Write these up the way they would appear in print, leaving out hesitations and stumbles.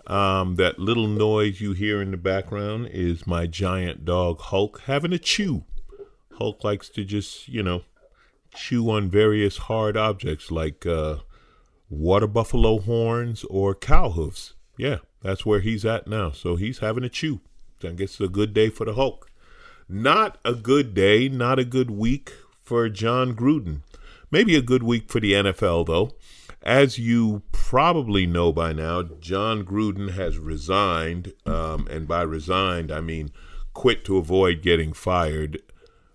That little noise you hear in the background is my giant dog Hulk having a chew. Hulk likes to just, chew on various hard objects like water buffalo horns or cow hooves. Yeah, that's where he's at now. So he's having a chew. I guess it's a good day for the Hulk. Not a good day, not a good week for John Gruden. Maybe a good week for the NFL, though. As you probably know by now, John Gruden has resigned, and by resigned, I mean quit to avoid getting fired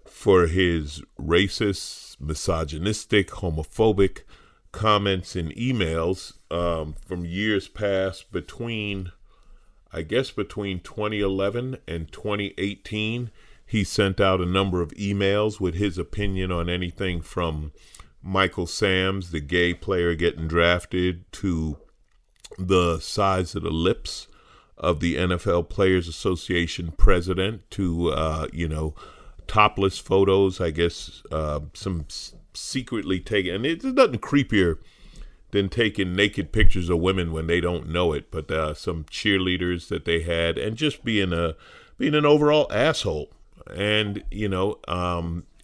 for his racist, misogynistic, homophobic comments and emails from years past between 2011 and 2018. He sent out a number of emails with his opinion on anything from Michael Sams, the gay player getting drafted, to the size of the lips of the NFL Players Association president, to, topless photos, I guess, some secretly taken, and it's nothing creepier than taking naked pictures of women when they don't know it, but some cheerleaders that they had, and just being an overall asshole. And,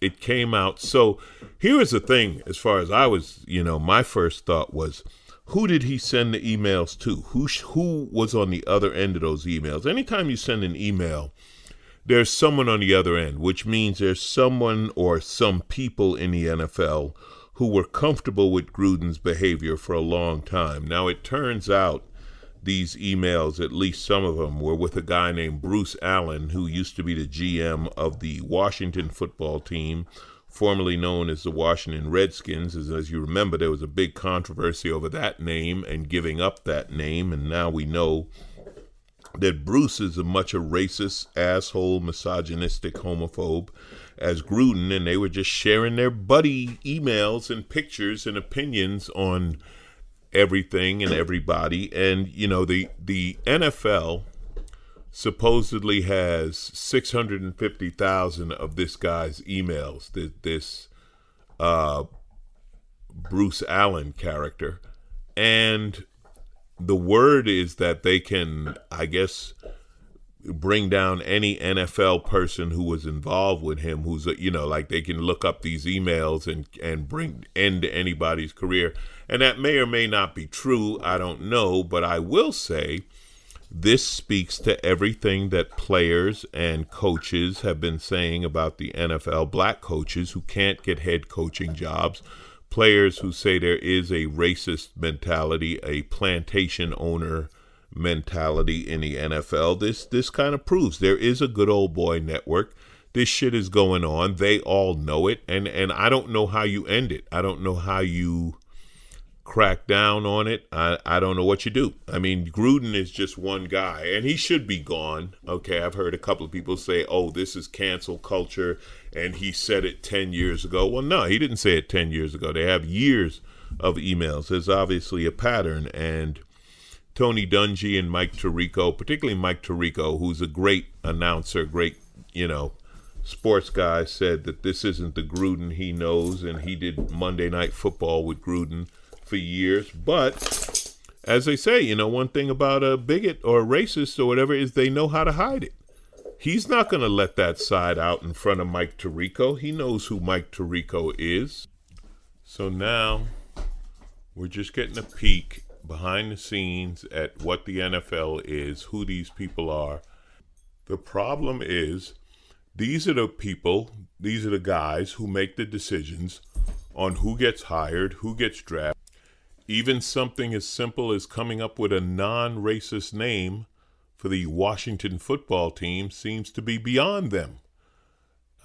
it came out. So here is the thing, as far as I was, my first thought was, who did he send the emails to? Who was on the other end of those emails? Anytime you send an email, there's someone on the other end, which means there's someone or some people in the NFL who were comfortable with Gruden's behavior for a long time. Now, it turns out these emails, at least some of them, were with a guy named Bruce Allen, who used to be the GM of the Washington football team, formerly known as the Washington Redskins. As you remember, there was a big controversy over that name and giving up that name, and now we know that Bruce is as much a racist, asshole, misogynistic homophobe as Gruden, and they were just sharing their buddy emails and pictures and opinions on everything and everybody. And the NFL supposedly has 650,000 of this guy's emails, this Bruce Allen character, and the word is that they can, I guess, bring down any NFL person who was involved with him, who's like they can look up these emails and bring end to anybody's career. And that may or may not be true. I don't know. But I will say this speaks to everything that players and coaches have been saying about the NFL, black coaches who can't get head coaching jobs, players who say there is a racist mentality, a plantation owner mentality in the NFL. This kind of proves there is a good old boy network. This shit is going on. They all know it. And I don't know how you end it. I don't know how you crack down on it. I don't know what you do. I mean, Gruden is just one guy, and he should be gone. Okay, I've heard a couple of people say, oh, this is cancel culture, and he said it 10 years ago. Well, no, he didn't say it 10 years ago. They have years of emails. There's obviously a pattern, and Tony Dungy and Mike Tirico, particularly Mike Tirico, who's a great announcer, great, sports guy, said that this isn't the Gruden he knows, and he did Monday Night Football with Gruden for years. But as they say, one thing about a bigot or a racist or whatever is they know how to hide it. He's not going to let that side out in front of Mike Tirico. He knows who Mike Tirico is. So now we're just getting a peek behind the scenes at what the NFL is, who these people are. The problem is these are the people, these are the guys who make the decisions on who gets hired, who gets drafted. Even something as simple as coming up with a non-racist name for the Washington football team seems to be beyond them.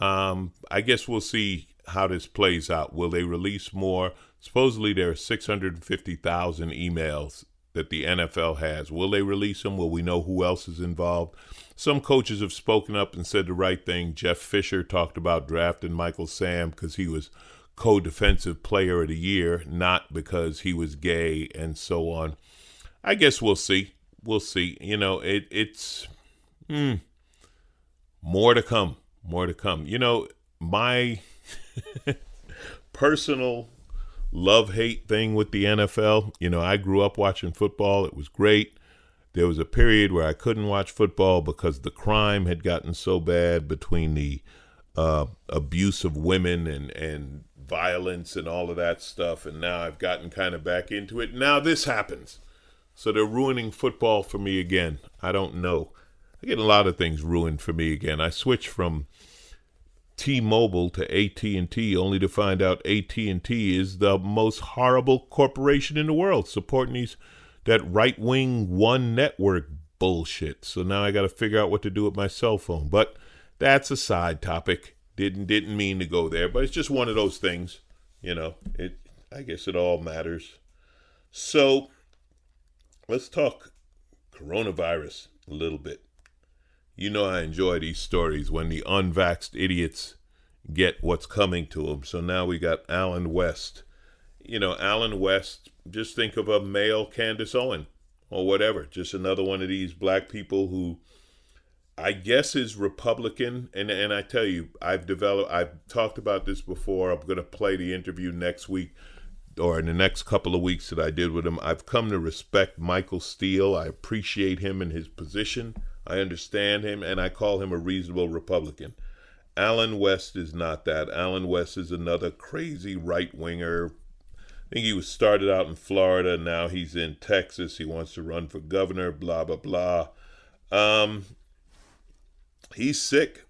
I guess we'll see how this plays out. Will they release more? Supposedly there are 650,000 emails that the NFL has. Will they release them? Will we know who else is involved? Some coaches have spoken up and said the right thing. Jeff Fisher talked about drafting Michael Sam because he was co-defensive player of the year, not because he was gay and so on. I guess we'll see. We'll see. It's more to come. More to come. My personal love-hate thing with the NFL, I grew up watching football. It was great. There was a period where I couldn't watch football because the crime had gotten so bad between the abuse of women and violence and all of that stuff. And now I've gotten kind of back into it. Now this happens. So they're ruining football for me again. I don't know. I get a lot of things ruined for me again. I switched from T-Mobile to AT&T only to find out AT&T is the most horrible corporation in the world, supporting that right-wing one network bullshit. So now I got to figure out what to do with my cell phone. But that's a side topic. Didn't mean to go there, but it's just one of those things. I guess it all matters. So let's talk coronavirus a little bit. I enjoy these stories when the unvaxxed idiots get what's coming to them. So now we got Alan West. Alan West, just think of a male Candace Owen or whatever. Just another one of these black people who I guess is Republican. And I tell you, I've talked about this before. I'm going to play the interview next week or in the next couple of weeks that I did with him. I've come to respect Michael Steele. I appreciate him and his position. I understand him, and I call him a reasonable Republican. Alan West is not that. Alan West is another crazy right-winger. I think he was started out in Florida. Now he's in Texas. He wants to run for governor, blah, blah, blah. He's sick.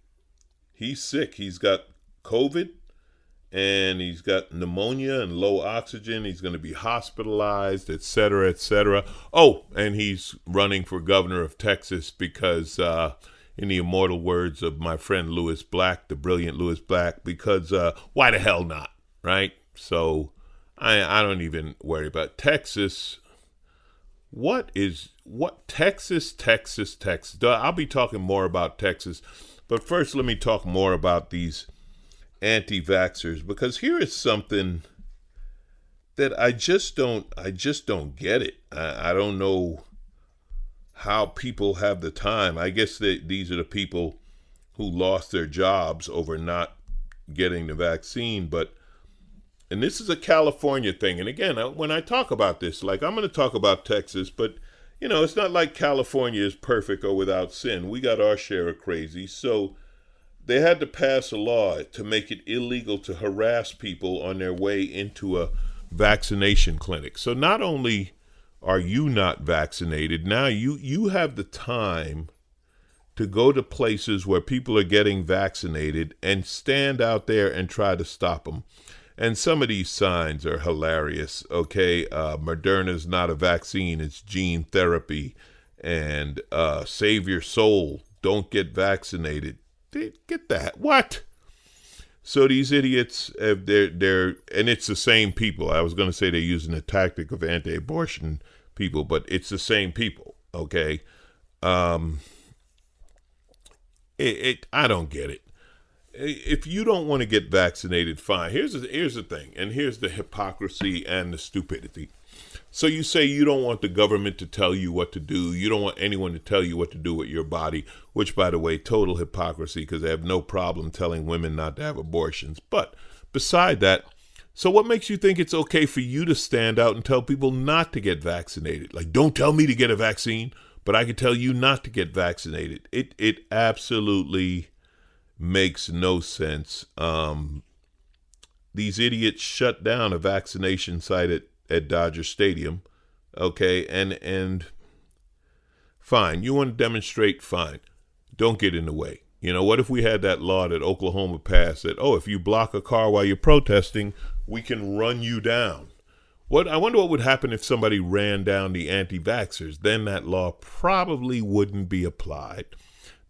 He's got COVID, and he's got pneumonia and low oxygen. He's going to be hospitalized, et cetera, et cetera. Oh, and he's running for governor of Texas because, in the immortal words of my friend Lewis Black, the brilliant Lewis Black, because why the hell not, right? So I don't even worry about Texas. Texas? I'll be talking more about Texas, but first let me talk more about these anti-vaxxers, because here is something that I just don't get it. I don't know how people have the time. I guess that these are the people who lost their jobs over not getting the vaccine, and this is a California thing. And again, when I talk about this, like I'm going to talk about Texas, but it's not like California is perfect or without sin. We got our share of crazy. So they had to pass a law to make it illegal to harass people on their way into a vaccination clinic. So not only are you not vaccinated, now you have the time to go to places where people are getting vaccinated and stand out there and try to stop them. And some of these signs are hilarious. Okay, Moderna's not a vaccine, it's gene therapy. And save your soul, don't get vaccinated. Get that? What? So these idiots, they're and it's the same people. I was going to say they're using the tactic of anti-abortion people, but it's the same people. Okay, I don't get it. If you don't want to get vaccinated, fine. Here's the thing, and here's the hypocrisy and the stupidity. So you say you don't want the government to tell you what to do. You don't want anyone to tell you what to do with your body, which, by the way, total hypocrisy, because they have no problem telling women not to have abortions. But beside that, so what makes you think it's okay for you to stand out and tell people not to get vaccinated? Like, don't tell me to get a vaccine, but I can tell you not to get vaccinated. It absolutely makes no sense. These idiots shut down a vaccination site at Dodger Stadium, okay, and fine, you want to demonstrate, fine, don't get in the way. What if we had that law that Oklahoma passed that, if you block a car while you're protesting, we can run you down? I wonder what would happen if somebody ran down the anti-vaxxers. Then that law probably wouldn't be applied.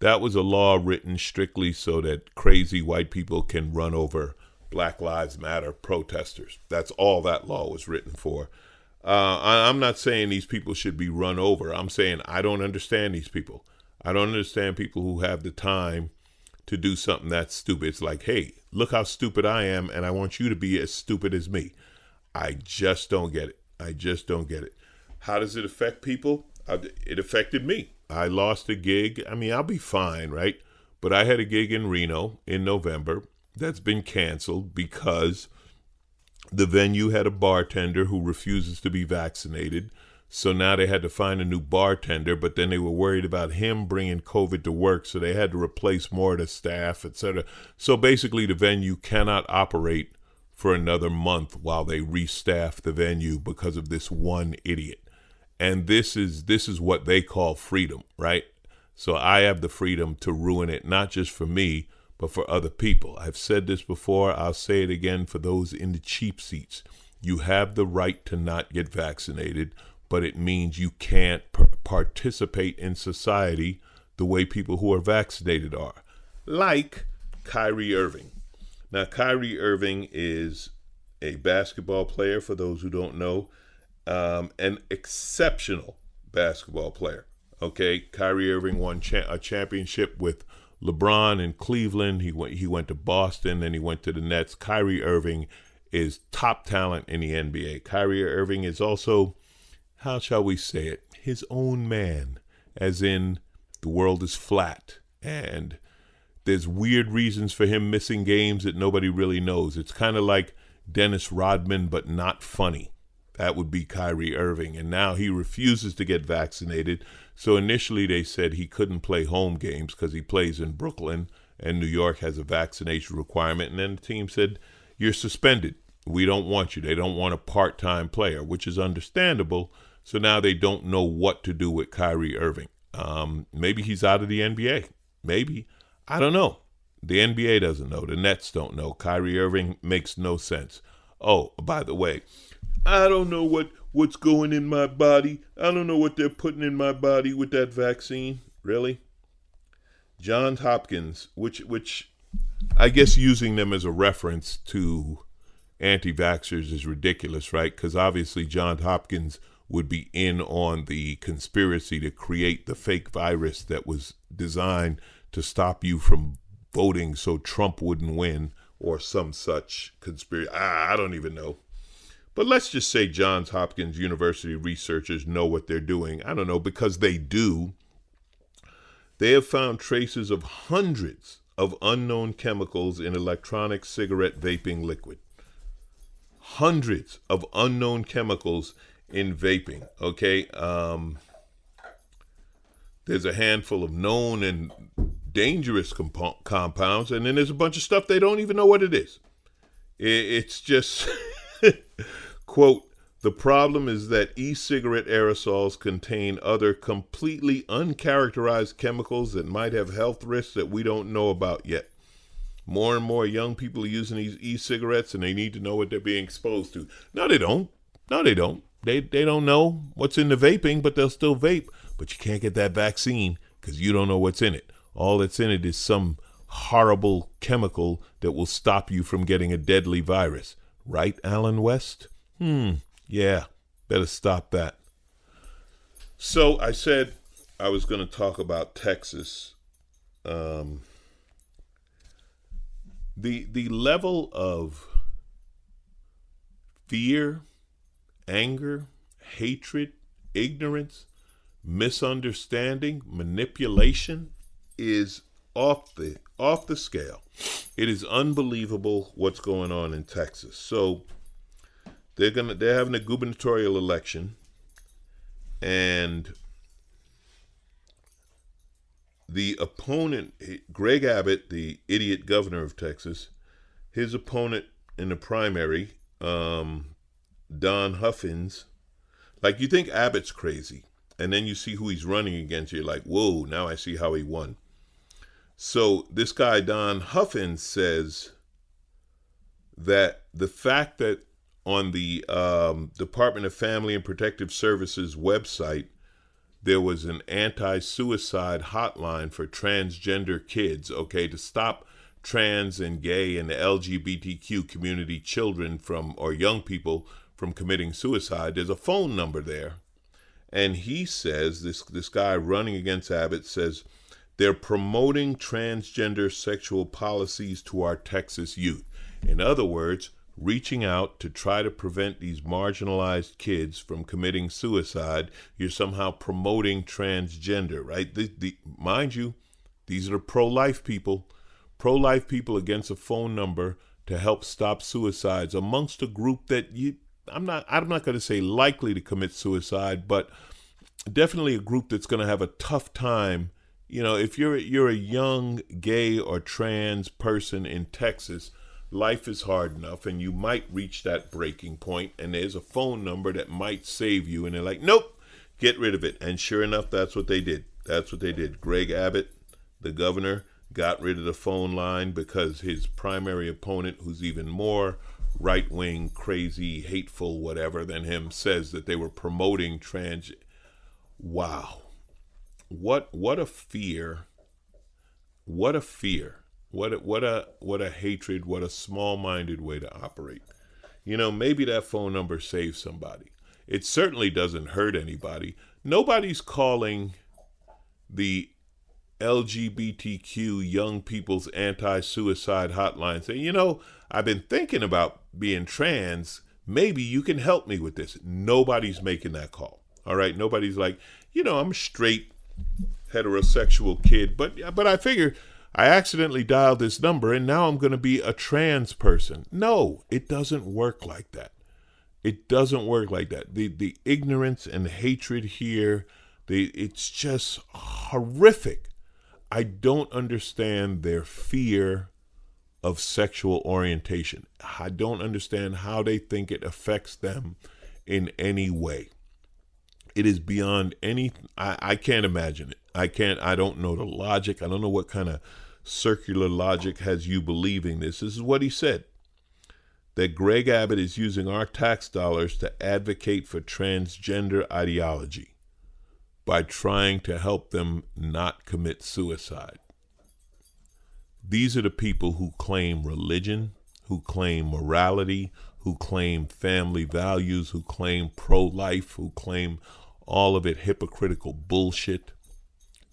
That was a law written strictly so that crazy white people can run over Black Lives Matter protesters. That's all that law was written for. I'm not saying these people should be run over. I'm saying I don't understand these people. I don't understand people who have the time to do something that's stupid. It's like, hey, look how stupid I am, and I want you to be as stupid as me. I just don't get it. How does it affect people? It affected me. I lost a gig. I mean, I'll be fine, right? But I had a gig in Reno in November that's been canceled because the venue had a bartender who refuses to be vaccinated. So now they had to find a new bartender, but then they were worried about him bringing COVID to work, so they had to replace more of the staff, etc. So basically the venue cannot operate for another month while they restaff the venue because of this one idiot. And this is what they call freedom, right? So I have the freedom to ruin it, not just for me, but for other people. I've said this before. I'll say it again for those in the cheap seats. You have the right to not get vaccinated, but it means you can't participate in society the way people who are vaccinated are. Like Kyrie Irving. Now, Kyrie Irving is a basketball player, for those who don't know, an exceptional basketball player. Okay, Kyrie Irving won a championship with LeBron in Cleveland. He went to Boston, then he went to the Nets. Kyrie Irving is top talent in the NBA. Kyrie Irving is also, how shall we say it, his own man, as in the world is flat and there's weird reasons for him missing games that nobody really knows. It's kind of like Dennis Rodman, but not funny. That would be Kyrie Irving. And now he refuses to get vaccinated. So initially they said he couldn't play home games because he plays in Brooklyn and New York has a vaccination requirement. And then the team said, you're suspended. We don't want you. They don't want a part-time player, which is understandable. So now they don't know what to do with Kyrie Irving. Maybe he's out of the NBA. Maybe. I don't know. The NBA doesn't know. The Nets don't know. Kyrie Irving makes no sense. Oh, by the way, I don't know what's going in my body. I don't know what they're putting in my body with that vaccine. Really? Johns Hopkins, which I guess using them as a reference to anti-vaxxers is ridiculous, right? Because obviously Johns Hopkins would be in on the conspiracy to create the fake virus that was designed to stop you from voting so Trump wouldn't win, or some such conspiracy. I don't even know. But let's just say Johns Hopkins University researchers know what they're doing. I don't know, because they do. They have found traces of hundreds of unknown chemicals in electronic cigarette vaping liquid. Hundreds of unknown chemicals in vaping, okay? There's a handful of known and dangerous compounds, and then there's a bunch of stuff they don't even know what it is. It's just, quote, the problem is that e-cigarette aerosols contain other completely uncharacterized chemicals that might have health risks that we don't know about yet. More and more young people are using these e-cigarettes, and they need to know what they're being exposed to. No, they don't. No, they don't. They don't know what's in the vaping, but they'll still vape. But you can't get that vaccine because you don't know what's in it. All that's in it is some horrible chemical that will stop you from getting a deadly virus. Right, Alan West? Yeah, better stop that. So I said I was going to talk about Texas. The level of fear, anger, hatred, ignorance, misunderstanding, manipulation is off the scale. It is unbelievable what's going on in Texas. So they're having a gubernatorial election, and the opponent, Greg Abbott, the idiot governor of Texas, his opponent in the primary, Don Huffins, like, you think Abbott's crazy, and then you see who he's running against, you're like, whoa, now I see how he won. So this guy, Don Huffins, says that the fact that on the Department of Family and Protective Services website, there was an anti-suicide hotline for transgender kids, okay, to stop trans and gay and the LGBTQ community children from, or young people from, committing suicide. There's a phone number there. And he says, this guy running against Abbott says, they're promoting transgender sexual policies to our Texas youth. In other words, reaching out to try to prevent these marginalized kids from committing suicide. You're somehow promoting transgender, right? Mind you, these are the pro-life people against a phone number to help stop suicides amongst a group that I'm not going to say likely to commit suicide, but definitely a group that's going to have a tough time. You know, if you're a young gay or trans person in Texas, life is hard enough, and you might reach that breaking point, and there's a phone number that might save you, and they're like, nope, get rid of it. And sure enough, that's what they did. Greg Abbott, the governor, got rid of the phone line because his primary opponent, who's even more right-wing, crazy, hateful, whatever than him, says that they were promoting trans. Wow. What a fear. What a fear. What a hatred. What a small-minded way to operate. You know, maybe that phone number saves somebody. It certainly doesn't hurt anybody. Nobody's calling the LGBTQ young people's anti-suicide hotline saying, you know, I've been thinking about being trans. Maybe you can help me with this. Nobody's making that call. All right. Nobody's like, you know, I'm a straight heterosexual kid, but I figure I accidentally dialed this number and now I'm going to be a trans person. No, it doesn't work like that. It doesn't work like that. The ignorance and hatred here, it's just horrific. I don't understand their fear of sexual orientation. I don't understand how they think it affects them in any way. It is beyond any, I can't imagine it. I don't know the logic. I don't know what kind of circular logic has you believing this. This is what he said, that Greg Abbott is using our tax dollars to advocate for transgender ideology by trying to help them not commit suicide. These are the people who claim religion, who claim morality, who claim family values, who claim pro-life, who claim all of it hypocritical bullshit.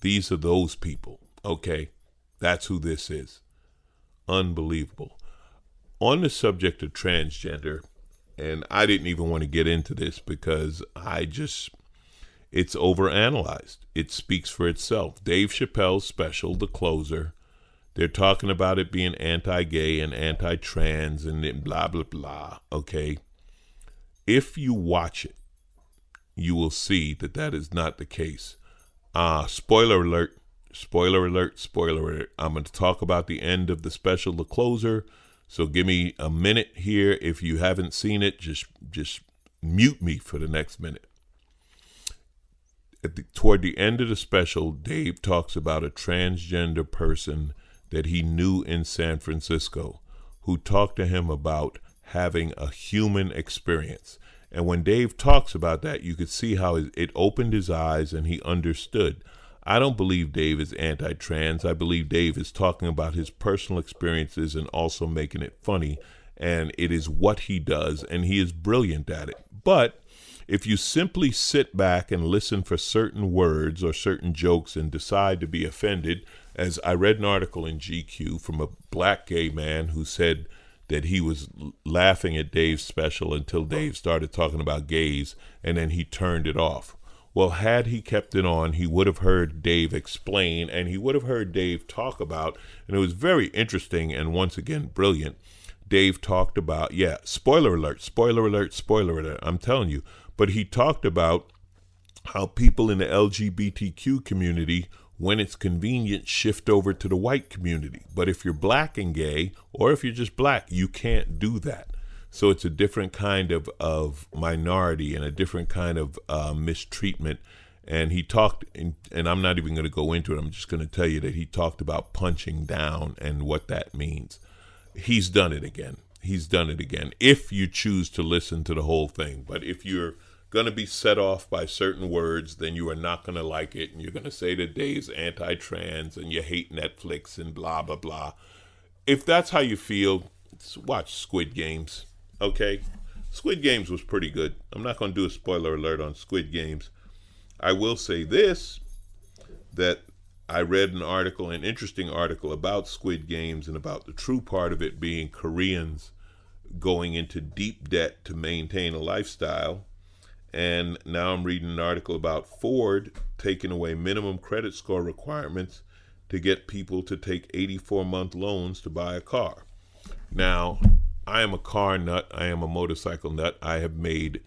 These are those people, okay? That's who this is. Unbelievable. On the subject of transgender, and I didn't even want to get into this because it's overanalyzed. It speaks for itself. Dave Chappelle's special, The Closer, they're talking about it being anti-gay and anti-trans and blah, blah, blah, okay? If you watch it, you will see that is not the case. Spoiler alert, spoiler alert, spoiler alert. I'm going to talk about the end of the special, The Closer, so give me a minute here. If you haven't seen it, just mute me for the next minute. Toward the end of the special, Dave talks about a transgender person that he knew in San Francisco who talked to him about having a human experience. And when Dave talks about that, you could see how it opened his eyes and he understood. I don't believe Dave is anti-trans. I believe Dave is talking about his personal experiences and also making it funny. And it is what he does, and he is brilliant at it. But if you simply sit back and listen for certain words or certain jokes and decide to be offended, as I read an article in GQ from a black gay man who said that he was laughing at Dave's special until Dave started talking about gays, and then he turned it off. Well, had he kept it on, he would have heard Dave explain, and he would have heard Dave talk about, and it was very interesting and once again brilliant. Dave talked about, spoiler alert, spoiler alert, spoiler alert, I'm telling you. But he talked about how people in the LGBTQ community, when it's convenient, shift over to the white community. But if you're black and gay, or if you're just black, you can't do that. So it's a different kind of minority and a different kind of mistreatment. And he talked, and I'm not even going to go into it. I'm just going to tell you that he talked about punching down and what that means. He's done it again. He's done it again, if you choose to listen to the whole thing. But if you're going to be set off by certain words, then you are not going to like it. And you're going to say that Dave's anti-trans and you hate Netflix and blah, blah, blah. If that's how you feel, watch Squid Games, okay? Squid Games was pretty good. I'm not going to do a spoiler alert on Squid Games. I will say this, that I read an interesting article about Squid Games and about the true part of it being Koreans going into deep debt to maintain a lifestyle. And now I'm reading an article about Ford taking away minimum credit score requirements to get people to take 84-month loans to buy a car. Now, I am a car nut. I am a motorcycle nut. I have made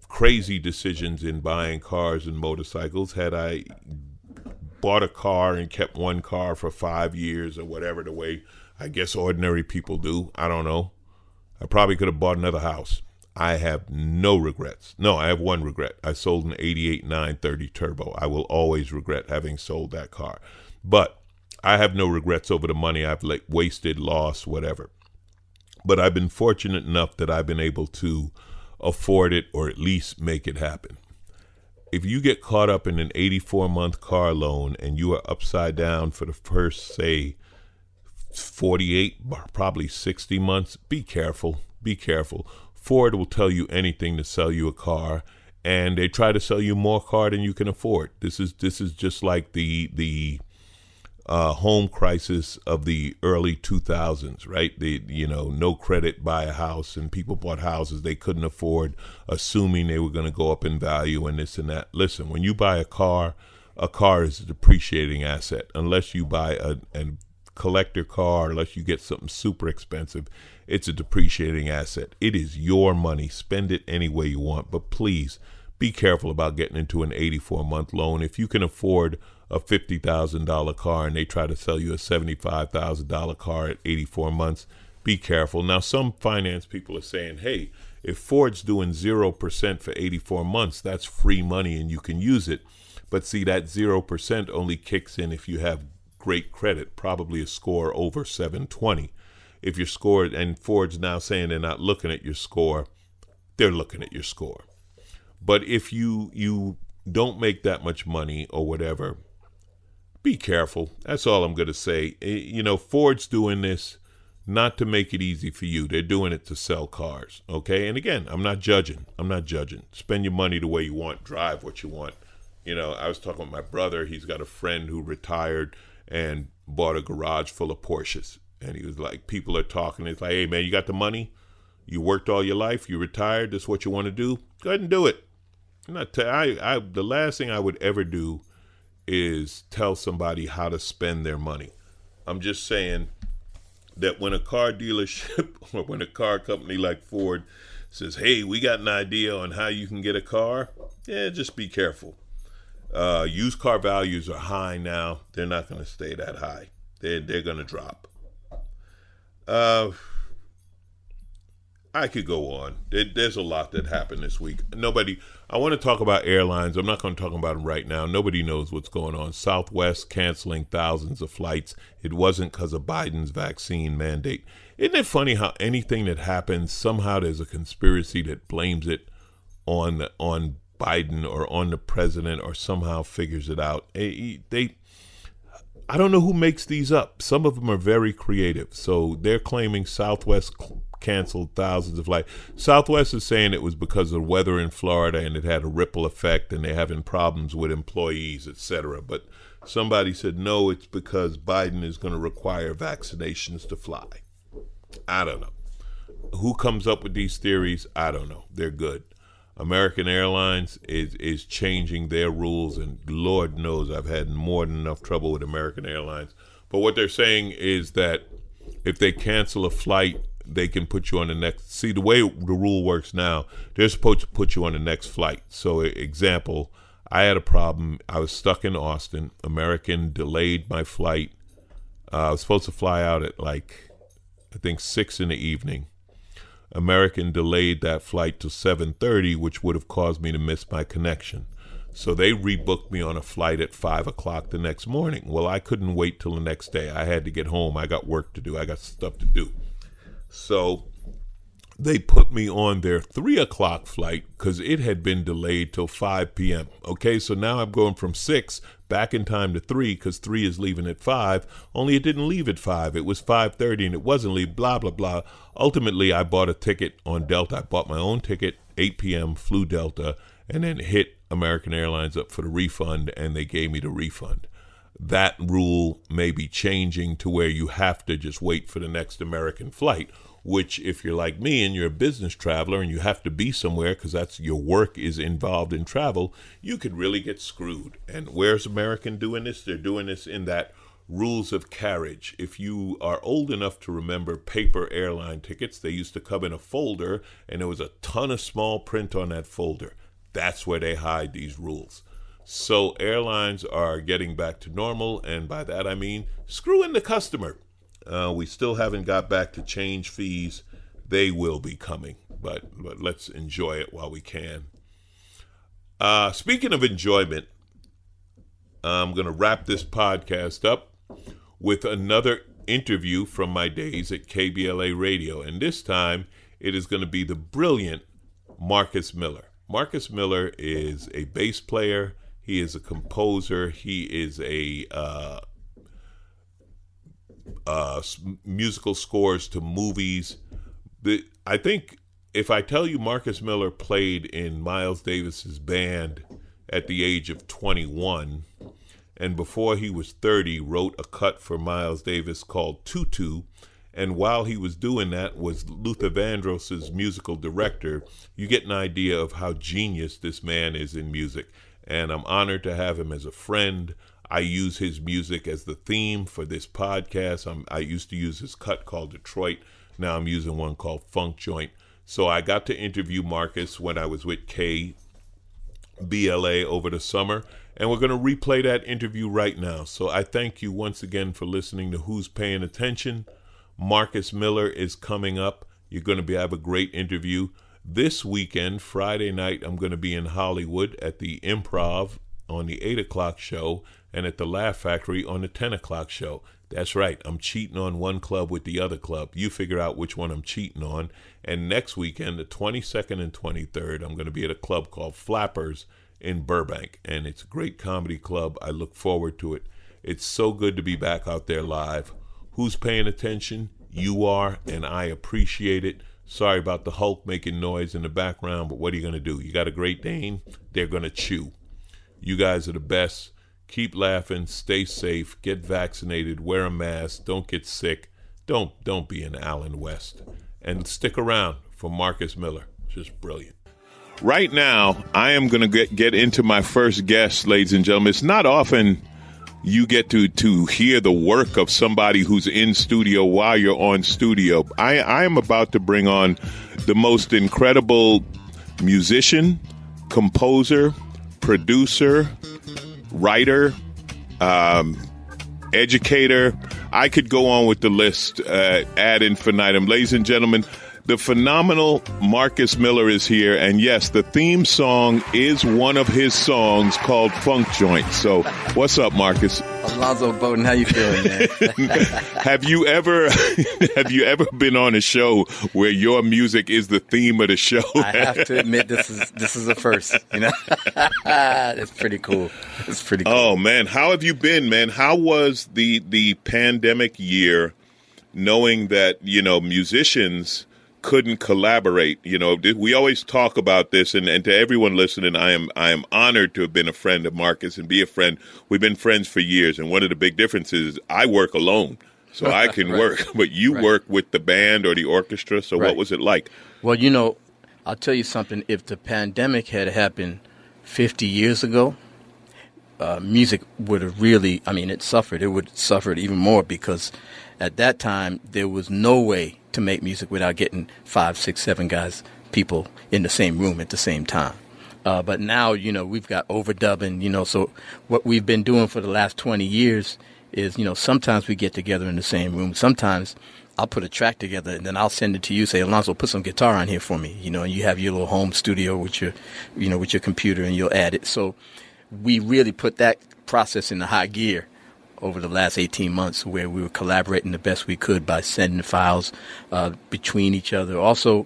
crazy decisions in buying cars and motorcycles. Had I bought a car and kept one car for 5 years or whatever, the way I guess ordinary people do, I don't know, I probably could have bought another house. I have no regrets. No, I have one regret. I sold an 88 930 Turbo. I will always regret having sold that car. But I have no regrets over the money I've wasted, lost, whatever. But I've been fortunate enough that I've been able to afford it or at least make it happen. If you get caught up in an 84-month car loan and you are upside down for the first, say, 48, probably 60 months, be careful. Be careful. Ford will tell you anything to sell you a car, and they try to sell you more car than you can afford. This is just like the home crisis of the early 2000s, right? No credit, buy a house, and people bought houses they couldn't afford, assuming they were going to go up in value and this and that. Listen, when you buy a car is a depreciating asset. Unless you buy a collector car, unless you get something super expensive, it's a depreciating asset. It is your money. Spend it any way you want, but please be careful about getting into an 84-month loan. If you can afford a $50,000 car and they try to sell you a $75,000 car at 84 months, be careful. Now, some finance people are saying, hey, if Ford's doing 0% for 84 months, that's free money and you can use it. But see, that 0% only kicks in if you have great credit, probably a score over 720. If your score, and Ford's now saying they're not looking at your score, they're looking at your score. But if you don't make that much money or whatever, be careful. That's all I'm going to say. Ford's doing this not to make it easy for you. They're doing it to sell cars, okay? And again, I'm not judging. Spend your money the way you want. Drive what you want. I was talking with my brother. He's got a friend who retired and bought a garage full of Porsches. And he was like, people are talking. It's like, hey, man, you got the money? You worked all your life? You retired? This is what you want to do? Go ahead and do it. The last thing I would ever do is tell somebody how to spend their money. I'm just saying that when a car dealership or when a car company like Ford says, hey, we got an idea on how you can get a car, just be careful. Used car values are high now. They're not going to stay that high. They're going to drop. I could go on. There's a lot that happened this week. I want to talk about airlines. I'm not going to talk about them right now. Nobody knows what's going on. Southwest canceling thousands of flights. It wasn't because of Biden's vaccine mandate. Isn't it funny how anything that happens, somehow there's a conspiracy that blames it on Biden or on the president or somehow figures it out. I don't know who makes these up. Some of them are very creative. So they're claiming Southwest canceled thousands of flights. Southwest is saying it was because of the weather in Florida and it had a ripple effect and they're having problems with employees, etc. But somebody said, no, it's because Biden is going to require vaccinations to fly. I don't know. Who comes up with these theories? I don't know. They're good. American Airlines is changing their rules, and Lord knows I've had more than enough trouble with American Airlines. But what they're saying is that if they cancel a flight, they can put you on the next. See, the way the rule works now, they're supposed to put you on the next flight. So, example, I had a problem. I was stuck in Austin. American delayed my flight. I was supposed to fly out at 6 in the evening. American delayed that flight to 7:30, which would have caused me to miss my connection. So they rebooked me on a flight at 5 o'clock the next morning. Well, I couldn't wait till the next day. I had to get home. I got work to do. I got stuff to do. So they put me on their 3 o'clock flight because it had been delayed till 5 p.m. Okay, so now I'm going from 6 back in time to 3 because 3 is leaving at 5. Only it didn't leave at 5. It was 5:30 and it wasn't leave, blah, blah, blah. Ultimately, I bought a ticket on Delta. I bought my own ticket, 8 p.m., flew Delta, and then hit American Airlines up for the refund, and they gave me the refund. That rule may be changing to where you have to just wait for the next American flight, which if you're like me and you're a business traveler and you have to be somewhere because that's your work is involved in travel, you could really get screwed. And where's American doing this? They're doing this in that rules of carriage. If you are old enough to remember paper airline tickets, they used to come in a folder, and there was a ton of small print on that folder. That's where they hide these rules. So airlines are getting back to normal, and by that I mean screwing the customer. We still haven't got back to change fees. They will be coming, but let's enjoy it while we can. Speaking of enjoyment, I'm going to wrap this podcast up with another interview from my days at KBLA Radio, and this time it is going to be the brilliant Marcus Miller. Marcus Miller is a bass player. He is a composer. He is a musical scores to movies. I think if I tell you Marcus Miller played in Miles Davis's band at the age of 21, and before he was 30 wrote a cut for Miles Davis called Tutu, and while he was doing that was Luther Vandross's musical director, you get an idea of how genius this man is in music. And I'm honored to have him as a friend. I use his music as the theme for this podcast. I used to use his cut called Detroit. Now I'm using one called Funk Joint. So I got to interview Marcus when I was with KBLA over the summer, and we're going to replay that interview right now. So I thank you once again for listening to Who's Paying Attention. Marcus Miller is coming up. You're going to have a great interview. This weekend, Friday night, I'm going to be in Hollywood at the Improv on the 8 o'clock show and at the Laugh Factory on the 10 o'clock show. That's right. I'm cheating on one club with the other club. You figure out which one I'm cheating on. And next weekend, the 22nd and 23rd, I'm going to be at a club called Flappers in Burbank. And it's a great comedy club. I look forward to it. It's so good to be back out there live. Who's paying attention? You are, and I appreciate it. Sorry about the Hulk making noise in the background, but what are you going to do? You got a Great Dane? They're going to chew. You guys are the best. Keep laughing. Stay safe. Get vaccinated. Wear a mask. Don't get sick. Don't be an Allen West. And stick around for Marcus Miller. Just brilliant. Right now, I am going to get into my first guest, ladies and gentlemen. It's not often you get to hear the work of somebody who's in studio while you're on studio. I am about to bring on the most incredible musician, composer, producer, writer, educator. I could go on with the list ad infinitum. Ladies and gentlemen, the phenomenal Marcus Miller is here, and yes, the theme song is one of his songs called Funk Joint. So, what's up, Marcus? Alonzo Bodden, how you feeling, man? Have you ever been on a show where your music is the theme of the show? I have to admit, this is a first. You know, it's pretty cool. It's pretty cool. Oh man, how have you been, man? How was the pandemic year, knowing that musicians couldn't collaborate? We always talk about this, and to everyone listening, I am honored to have been a friend of Marcus and be a friend. We've been friends for years, and one of the big differences is I work alone, so I can right. work, but you right. work with the band or the orchestra. So right. What was it like? Well, I'll tell you something. If the pandemic had happened 50 years ago, music would have really, it suffered. It would have suffered even more because at that time there was no way to make music without getting 5, 6, 7 people in the same room at the same time. But now, we've got overdubbing, so what we've been doing for the last 20 years is, sometimes we get together in the same room. Sometimes I'll put a track together and then I'll send it to you, say, Alonzo, put some guitar on here for me, and you have your little home studio with your, with your computer, and you'll add it. So we really put that process into high gear over the last 18 months, where we were collaborating the best we could by sending files between each other. Also,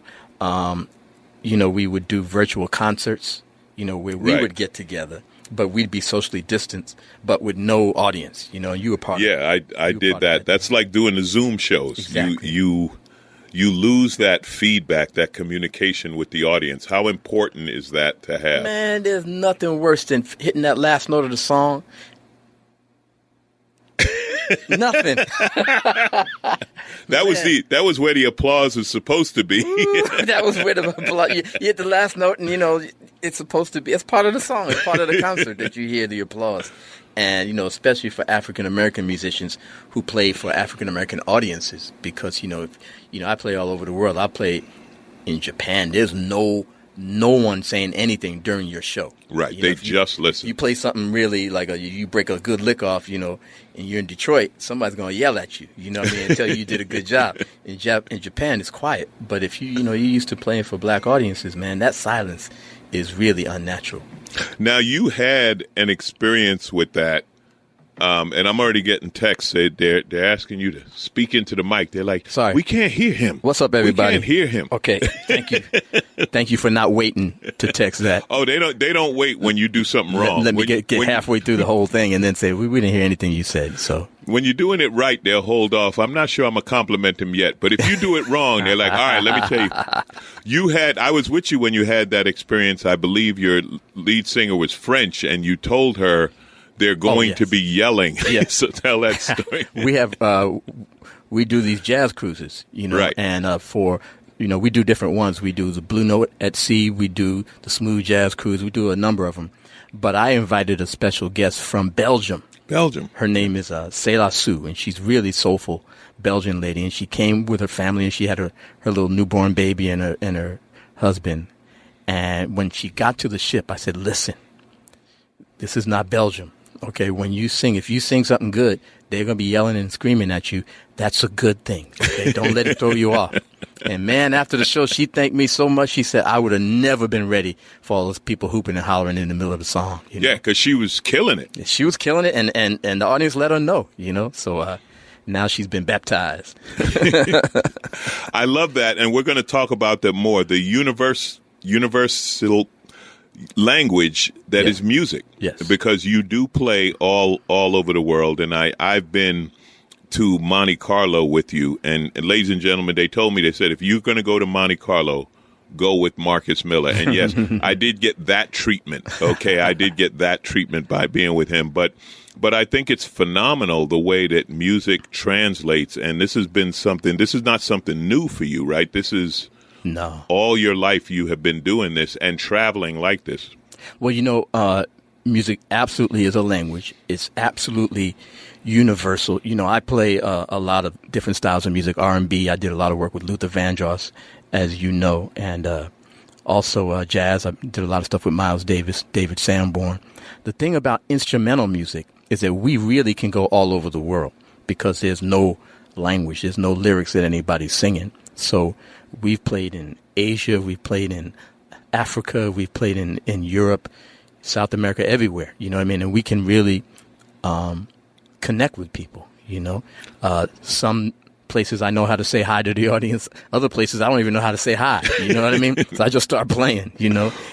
we would do virtual concerts, where we right. would get together, but we'd be socially distanced, but with no audience. You were part of it. Yeah, I did that. That's like doing the Zoom shows. Exactly. You lose that feedback, that communication with the audience. How important is that to have? Man, there's nothing worse than hitting that last note of the song. Nothing. That was where the applause was supposed to be. Ooh, that was where the applause. You hit the last note, and it's supposed to be. It's part of the song. It's part of the concert that you hear the applause. And, especially for African American musicians who play for African American audiences, because, I play all over the world. I play in Japan. There's no one saying anything during your show. Right. They just listen. You play something really like you break a good lick off, and you're in Detroit, somebody's going to yell at you, and tell you did a good job. In Japan, it's quiet. But if you're used to playing for black audiences, man, that silence is really unnatural. Now, you had an experience with that. And I'm already getting texts. They're asking you to speak into the mic. They're like, "Sorry, we can't hear him. What's up, everybody? We can't hear him." Okay, thank you. Thank you for not waiting to text that. Oh, they don't wait when you do something wrong. Let me get halfway through the whole thing and then say, we didn't hear anything you said. So when you're doing it right, they'll hold off. I'm not sure I'm going to compliment them yet. But if you do it wrong, they're like, all right, let me tell you. I was with you when you had that experience. I believe your lead singer was French, and you told her they're going to be yelling. Yes. So tell that story. We do these jazz cruises, right. And we do different ones. We do the Blue Note at Sea. We do the Smooth Jazz Cruise. We do a number of them. But I invited a special guest from Belgium. Her name is Céla Sue, and she's really soulful Belgian lady. And she came with her family, and she had her little newborn baby and her husband. And when she got to the ship, I said, listen, this is not Belgium. Okay, when you sing, if you sing something good, they're going to be yelling and screaming at you. That's a good thing. Okay, don't let it throw you off. And man, after the show, she thanked me so much. She said, I would have never been ready for all those people hooping and hollering in the middle of the song. Yeah, because she was killing it. She was killing it, and the audience let her know, So now she's been baptized. I love that, and we're going to talk about that more. The universal language that is music. Yes. Because you do play all over the world, and I've been to Monte Carlo with you, and ladies and gentlemen, they told me, they said, if you're going to go to Monte Carlo, go with Marcus Miller. And yes, I did get that treatment. Okay, I did get that treatment by being with him, but I think it's phenomenal the way that music translates, and this has been something, this is not something new for you, right? This is no. All your life you have been doing this and traveling like this. Well, music absolutely is a language. It's absolutely universal. I play a lot of different styles of music, R&B. I did a lot of work with Luther Vandross, as you know, and also jazz. I did a lot of stuff with Miles Davis, David Sanborn. The thing about instrumental music is that we really can go all over the world because there's no language, there's no lyrics that anybody's singing. So we've played in Asia, we've played in Africa, we've played in Europe, South America, everywhere, you know what I mean? And we can really connect with people, Some places I know how to say hi to the audience. Other places I don't even know how to say hi, you know what I mean? So I just start playing,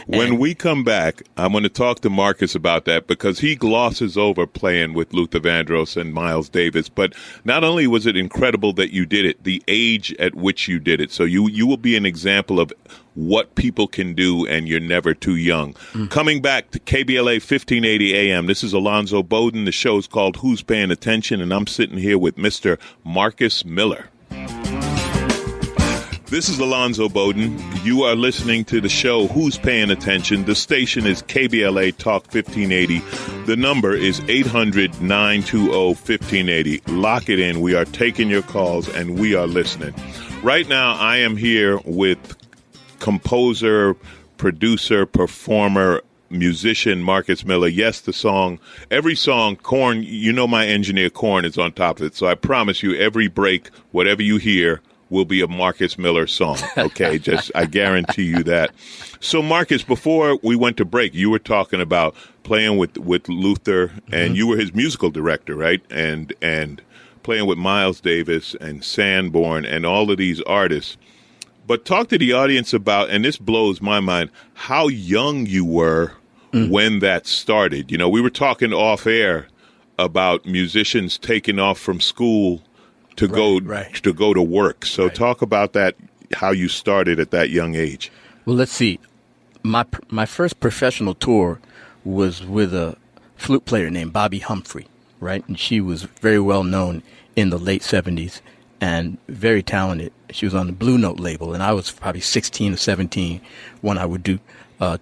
When we come back, I'm going to talk to Marcus about that because he glosses over playing with Luther Vandross and Miles Davis. But not only was it incredible that you did it, the age at which you did it. So you will be an example of what people can do, and you're never too young. Coming back to KBLA 1580 AM, this is Alonzo Bodden. The show's called Who's Paying Attention, and I'm sitting here with Mr. Marcus Miller. This is Alonzo Bodden. You are listening to the show Who's Paying Attention. The station is KBLA Talk 1580. The number is 800-920-1580. Lock it in. We are taking your calls, and we are listening. Right now, I am here with composer, producer, performer, musician Marcus Miller. Yes, the song, every song, Korn, my engineer Korn is on top of it. So I promise you, every break, whatever you hear, will be a Marcus Miller song. Okay, I guarantee you that. So Marcus, before we went to break, you were talking about playing with Luther, and you were his musical director, right? And playing with Miles Davis and Sanborn and all of these artists. But talk to the audience about, and this blows my mind, how young you were when that started. We were talking off air about musicians taking off from school to go to work. So talk about that, how you started at that young age. Well, let's see. My first professional tour was with a flute player named Bobby Humphrey, right? And she was very well known in the late 70s. And very talented. She was on the Blue Note label, and I was probably 16 or 17 when I would do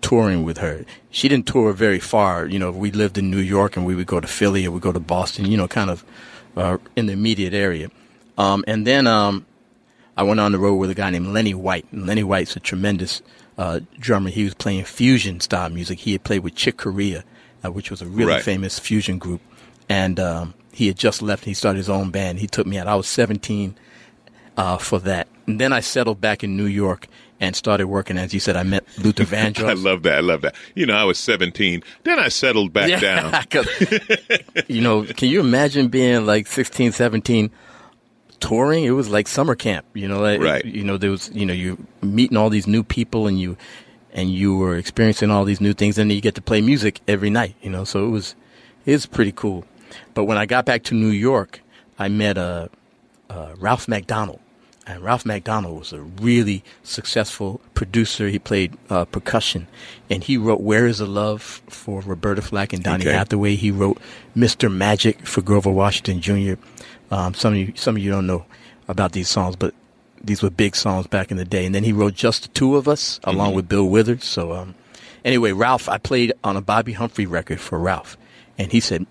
touring with her. She didn't tour very far. You know, we lived in New York and we would go to Philly or we'd go to Boston, you know, kind of in the immediate area. And then I went on the road with a guy named Lenny White. And Lenny White's a tremendous drummer. He was playing fusion style music. He had played with Chick Corea, which was a really famous fusion group. And he had just left. He started his own band. He took me out. I was 17 for that. And then I settled back in New York and started working. As you said, I met Luther Vandross. I love that. You know, I was 17. Then I settled back down. You know, can you imagine being like 16, 17, touring? It was like summer camp, you know, like, you know, there was, you know, you meeting all these new people and you were experiencing all these new things, and then you get to play music every night, you know, so it was pretty cool. But when I got back to New York, I met Ralph McDonald. And Ralph McDonald was a really successful producer. He played percussion, and he wrote "Where Is the Love" for Roberta Flack and Donny Hathaway. He wrote "Mr. Magic" for Grover Washington Jr. Some of you don't know about these songs, but these were big songs back in the day. And then he wrote "Just the Two of Us" along with Bill Withers. So anyway, Ralph, I played on a Bobby Humphrey record for Ralph, and he said,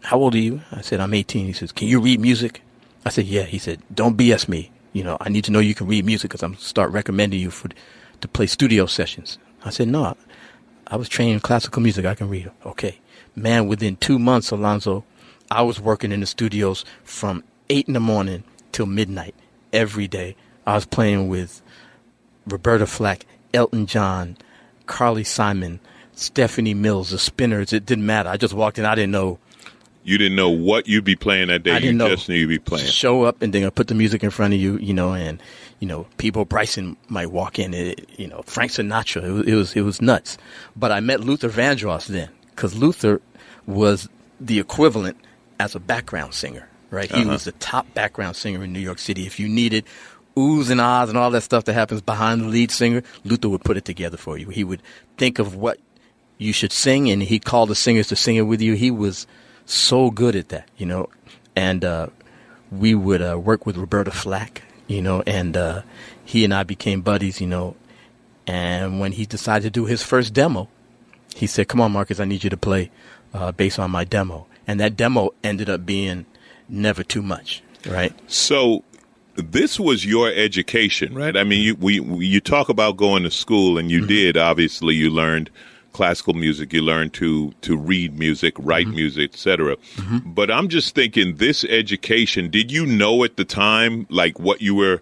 "How old are you?" I said, "I'm 18." He says, "Can you read music?" I said, "Yeah." He said, "Don't BS me. You know, I need to know you can read music because I'm going to start recommending you to play studio sessions." I said, "No, I was trained in classical music. I can read." Okay. Man, within 2 months, Alonzo, I was working in the studios from 8 in the morning till midnight every day. I was playing with Roberta Flack, Elton John, Carly Simon, Stephanie Mills, the Spinners. It didn't matter. I just walked in. I didn't know. You didn't know what you'd be playing that day. You just knew you'd be playing. Show up and they're going to put the music in front of you, you know, and, you know, Peabo Bryson might walk in, you know, Frank Sinatra. It was nuts. But I met Luther Vandross then, because Luther was the equivalent as a background singer, right? He was the top background singer in New York City. If you needed oohs and ahs and all that stuff that happens behind the lead singer, Luther would put it together for you. He would think of what you should sing, and he'd call the singers to sing it with you. He was so good at that, you know, and we would work with Roberta Flack, you know, and he and I became buddies, you know, and when he decided to do his first demo, he said, "Come on, Marcus, I need you to play bass on my demo." And that demo ended up being Never Too Much, right? So this was your education, right? I mean, you talk about going to school, and you did, obviously, you learned classical music, you learn to read music, write music, etc. But I'm just thinking, this education, did you know at the time, like what you were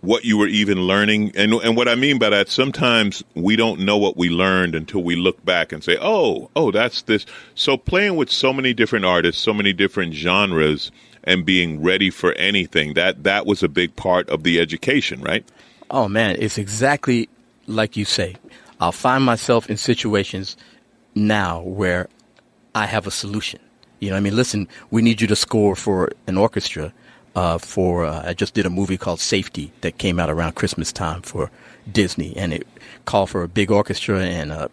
even learning? And what I mean by that, sometimes we don't know what we learned until we look back and say, oh, that's this. So playing with so many different artists, so many different genres, and being ready for anything, that was a big part of the education, right? Oh man, it's exactly like you say. I'll find myself in situations now where I have a solution. You know what I mean? Listen, we need you to score for an orchestra I just did a movie called Safety that came out around Christmas time for Disney, and it called for a big orchestra and a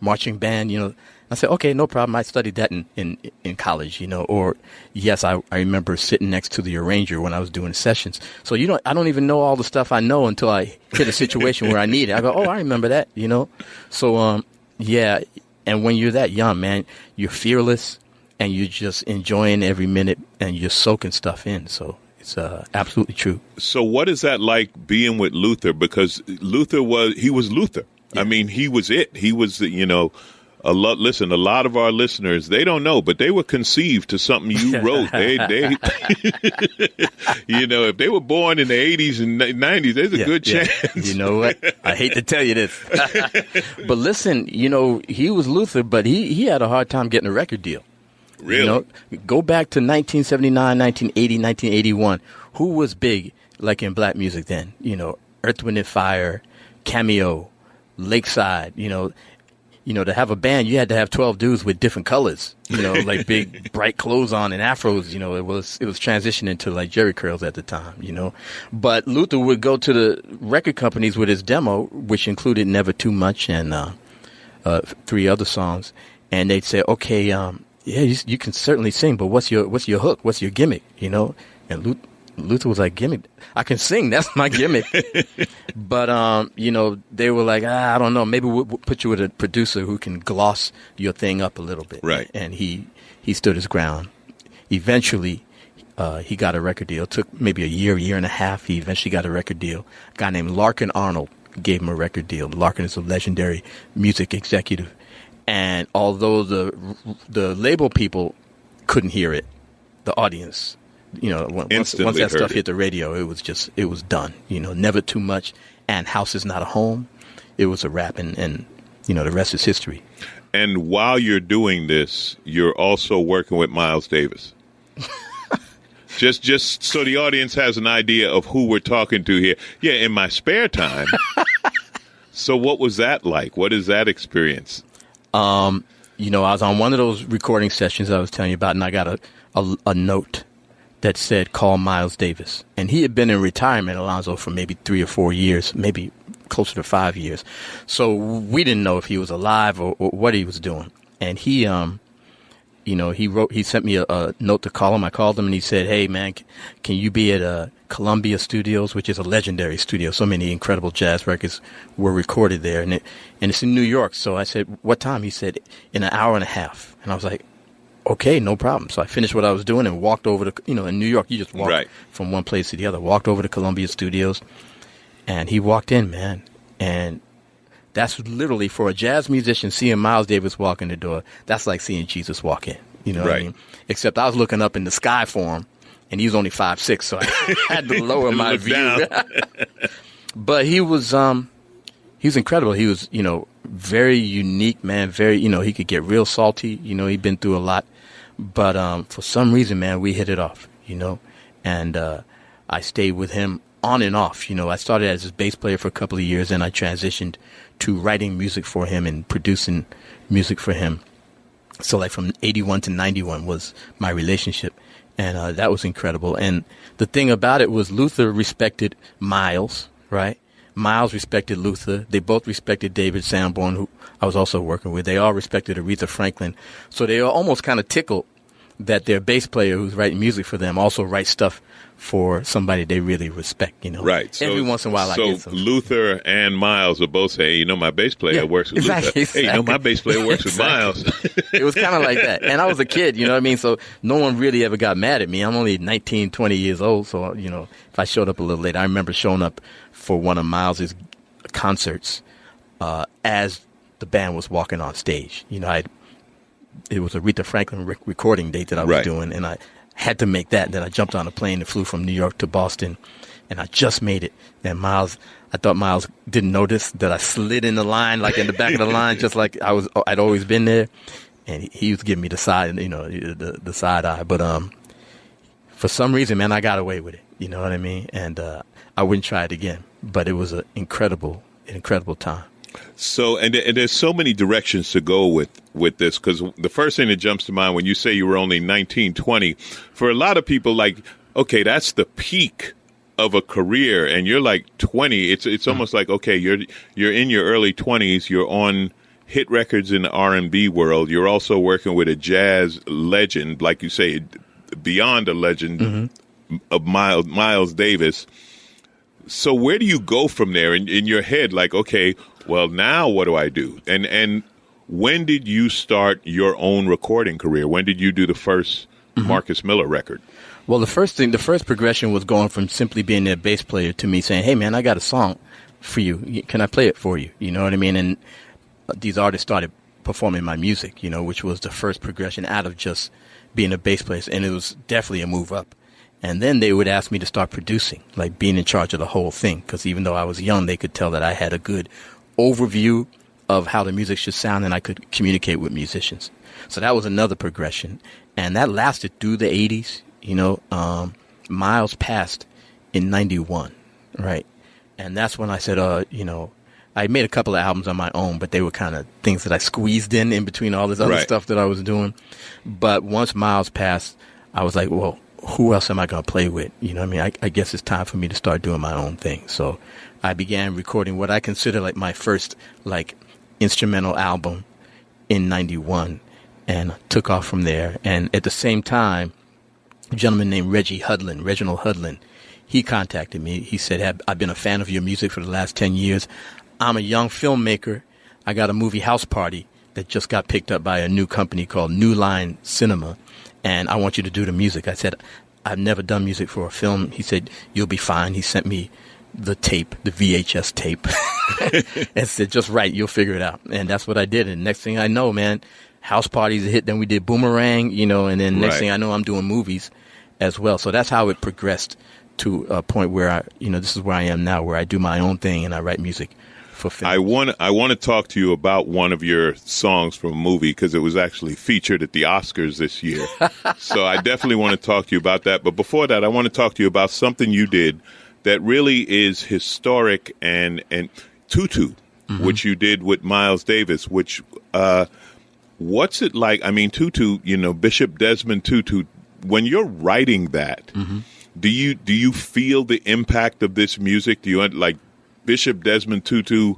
marching band, you know. I said, okay, no problem. I studied that in college, you know. Or, yes, I remember sitting next to the arranger when I was doing sessions. So, you know, I don't even know all the stuff I know until I hit a situation where I need it. I go, oh, I remember that, you know. So, yeah, and when you're that young, man, you're fearless and you're just enjoying every minute and you're soaking stuff in. So it's absolutely true. So what is that like being with Luther? Because Luther was Luther. Yeah. I mean, he was it. He was, you know, a lot of our listeners, they don't know, but they were conceived to something you wrote. They you know, if they were born in the 80s and 90s, there's a good chance. You know what? I hate to tell you this. But listen, you know, he was Luther, but he had a hard time getting a record deal. Really? You know, go back to 1979, 1980, 1981. Who was big, like in black music then? You know, Earth, Wind and Fire, Cameo, Lakeside, you know, to have a band, you had to have 12 dudes with different colors, you know, like big, bright clothes on and afros. You know, it was transitioning to like Jerry curls at the time, you know. But Luther would go to the record companies with his demo, which included Never Too Much and 3 other songs. And they'd say, okay, yeah, you can certainly sing, but what's your hook? What's your gimmick? You know? And Luther was like, gimmick. I can sing. That's my gimmick. But, they were like, I don't know. Maybe we'll put you with a producer who can gloss your thing up a little bit. Right. And he stood his ground. Eventually, he got a record deal. It took maybe a year and a half. He eventually got a record deal. A guy named Larkin Arnold gave him a record deal. Larkin is a legendary music executive. And although the label people couldn't hear it, the audience, once that stuff hit the radio, it was done. Never too much. And House is Not a Home. It was a wrap, and the rest is history. And while you're doing this, you're also working with Miles Davis. Just so the audience has an idea of who we're talking to here. Yeah, in my spare time. So what was that like? What is that experience? I was on one of those recording sessions I was telling you about, and I got a note that said, call Miles Davis. And he had been in retirement, Alonzo, for maybe 3 or 4 years, maybe closer to 5 years. So we didn't know if he was alive or what he was doing. And he sent me a note to call him. I called him and he said, hey, man, can you be at Columbia Studios, which is a legendary studio. So many incredible jazz records were recorded there. And it's in New York. So I said, what time? He said, in an hour and a half. And I was like, okay, no problem. So I finished what I was doing and walked over to, in New York, you just walk from one place to the other. Walked over to Columbia Studios. And he walked in, man. And that's literally, for a jazz musician, seeing Miles Davis walk in the door, that's like seeing Jesus walk in. You know what I mean? Except I was looking up in the sky for him, and he was only 5'6", so I had to lower my view. But he was incredible. He was, very unique, man. Very, he could get real salty. He'd been through a lot. But for some reason, man, we hit it off, And I stayed with him on and off. I started as his bass player for a couple of years, and I transitioned to writing music for him and producing music for him. So like from 81 to 91 was my relationship. And that was incredible. And the thing about it was Luther respected Miles, right? Miles respected Luther. They both respected David Sanborn, who I was also working with. They all respected Aretha Franklin. So they were almost kind of tickled that their bass player who's writing music for them also writes stuff for somebody they really respect, Right. So, every once in a while I get some. So Luther and Miles will both say, my bass player works with Luther. Exactly. Hey, my bass player works with Miles. It was kind of like that. And I was a kid, you know what I mean? So no one really ever got mad at me. I'm only 19, 20 years old. So, if I showed up a little late, I remember showing up for one of Miles's concerts as the band was walking on stage. It was a Aretha Franklin recording date that I was doing, and I had to make that. Then I jumped on a plane and flew from New York to Boston, and I just made it. And I thought Miles didn't notice that I slid in the line, like in the back of the line, just like I'd always been there. And he was giving me the side, the side eye. But for some reason, man, I got away with it. You know what I mean? And I wouldn't try it again. But it was an incredible time. So, and there's so many directions to go with this, because the first thing that jumps to mind when you say you were only 19, 20, for a lot of people, like, okay, that's the peak of a career, and you're like 20. It's almost like, okay, you're in your early 20s, you're on hit records in the R&B world, you're also working with a jazz legend, like you say, beyond a legend of Miles Davis. So where do you go from there in your head? Like, okay, well, now what do I do? And when did you start your own recording career? When did you do the first Marcus Miller record? Well, the first progression was going from simply being their bass player to me saying, hey, man, I got a song for you. Can I play it for you? You know what I mean? And these artists started performing my music, which was the first progression out of just being a bass player. And it was definitely a move up. And then they would ask me to start producing, like being in charge of the whole thing. Because even though I was young, they could tell that I had a good overview of how the music should sound, and I could communicate with musicians. So that was another progression. And that lasted through the 80s. Miles passed in 91, right? And that's when I said, I made a couple of albums on my own, but they were kind of things that I squeezed in between all this other stuff that I was doing. But once Miles passed, I was like, well, who else am I going to play with? You know what I mean? I guess it's time for me to start doing my own thing. So I began recording what I consider like my first like instrumental album in 91 and took off from there. And at the same time, gentleman named Reginald Hudlin. He contacted me. He said, I've been a fan of your music for the last 10 years. I'm a young filmmaker. I got a movie House Party that just got picked up by a new company called New Line Cinema, and I want you to do the music. I said, I've never done music for a film. He said, you'll be fine. He sent me the tape, the VHS tape, and said, just write, you'll figure it out. And that's what I did. And next thing I know, man, House Party's a hit. Then we did Boomerang, and then next thing I know, I'm doing movies as well. So that's how it progressed to a point where this is where I am now, where I do my own thing and I write music for film. I want to talk to you about one of your songs from a movie because it was actually featured at the Oscars this year. So I definitely want to talk to you about that. But before that, I want to talk to you about something you did that really is historic and Tutu, which you did with Miles Davis, which what's it like? I mean, Tutu, Bishop Desmond Tutu, when you're writing that, do you feel the impact of this music? Do you like Bishop Desmond Tutu,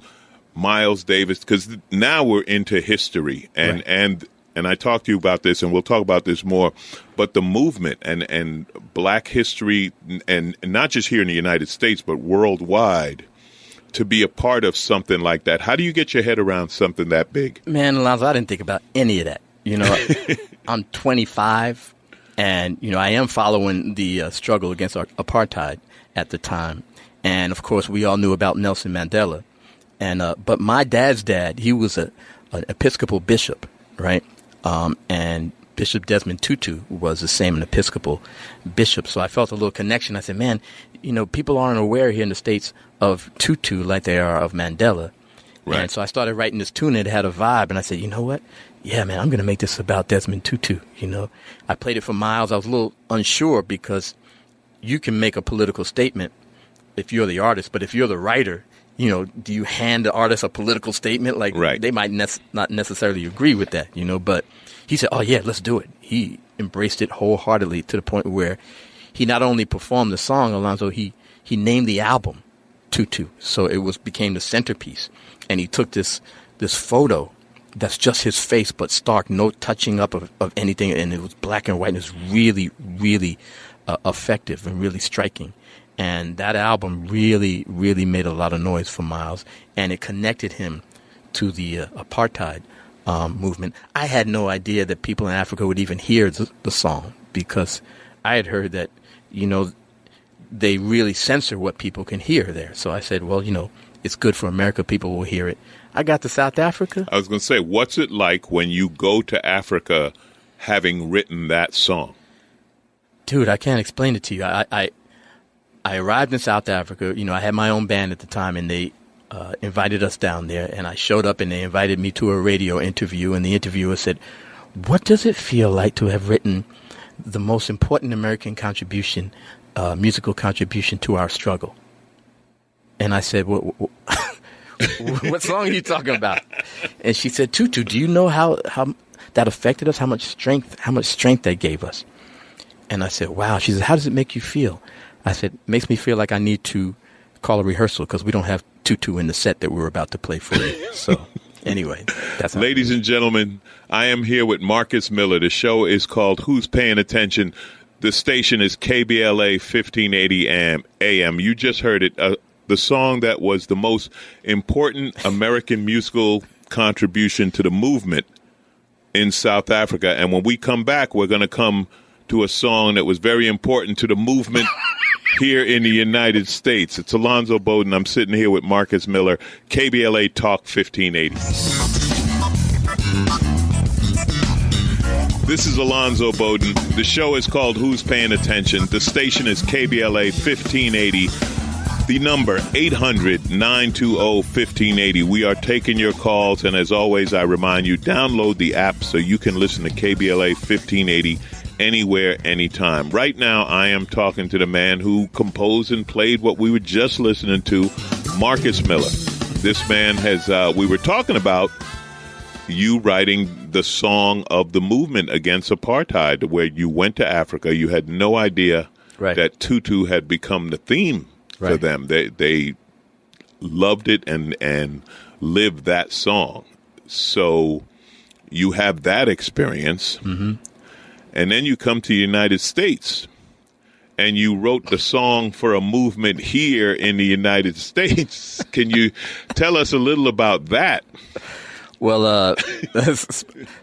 Miles Davis? Because now we're into history, and I talked to you about this, and we'll talk about this more. But the movement and Black history, and not just here in the United States, but worldwide, to be a part of something like that. How do you get your head around something that big? Man, Alonzo, I didn't think about any of that. I'm 25. And, I am following the struggle against apartheid at the time. And, of course, we all knew about Nelson Mandela. And but my dad's dad, he was an Episcopal bishop, right? And Bishop Desmond Tutu was the same, an Episcopal bishop. So I felt a little connection. I said, man, people aren't aware here in the States of Tutu like they are of Mandela. Right. And so I started writing this tune and it had a vibe. And I said, you know what? Yeah, man, I'm going to make this about Desmond Tutu. I played it for Miles. I was a little unsure because you can make a political statement if you're the artist, but if you're the writer, do you hand the artist a political statement? Like, they might not necessarily agree with that, but he said, oh, yeah, let's do it. He embraced it wholeheartedly to the point where he not only performed the song, Alonzo, he named the album Tutu. So it became the centerpiece. And he took this photo that's just his face, but stark, no touching up of anything. And it was black and white. And it was really, really effective and really striking. And that album really, really made a lot of noise for Miles. And it connected him to the apartheid movement. I had no idea that people in Africa would even hear the song because I had heard that, they really censor what people can hear there. So I said, well, it's good for America. People will hear it. I got to South Africa. I was going to say, what's it like when you go to Africa having written that song? Dude, I can't explain it to you. I arrived in South Africa. I had my own band at the time, and they invited us down there. And I showed up, and they invited me to a radio interview. And the interviewer said, what does it feel like to have written the most important American contribution, musical contribution to our struggle? And I said, what song are you talking about? And she said, Tutu, do you know how that affected us? How much strength that gave us? And I said, wow. She said, how does it make you feel? I said, it makes me feel like I need to call a rehearsal because we don't have Tutu in the set that we're about to play for you. So anyway, that's how. Ladies and gentlemen, I am here with Marcus Miller. The show is called Who's Paying Attention? The station is KBLA 1580 AM. You just heard it. The song that was the most important American musical contribution to the movement in South Africa. And when we come back, we're going to come to a song that was very important to the movement here in the United States. It's Alonzo Bodden. I'm sitting here with Marcus Miller, KBLA Talk 1580. This is Alonzo Bodden. The show is called Who's Paying Attention? The station is KBLA 1580. The number, 800-920-1580. We are taking your calls, and as always, I remind you, download the app so you can listen to KBLA 1580 anywhere, anytime. Right now, I am talking to the man who composed and played what we were just listening to, Marcus Miller. This man has, we were talking about you writing the song of the movement against apartheid, where you went to Africa. You had no idea that Tutu had become the theme for them. They loved it and lived that song. So you have that experience. Mm-hmm. And then you come to the United States and you wrote the song for a movement here in the United States. Can you tell us a little about that? Well,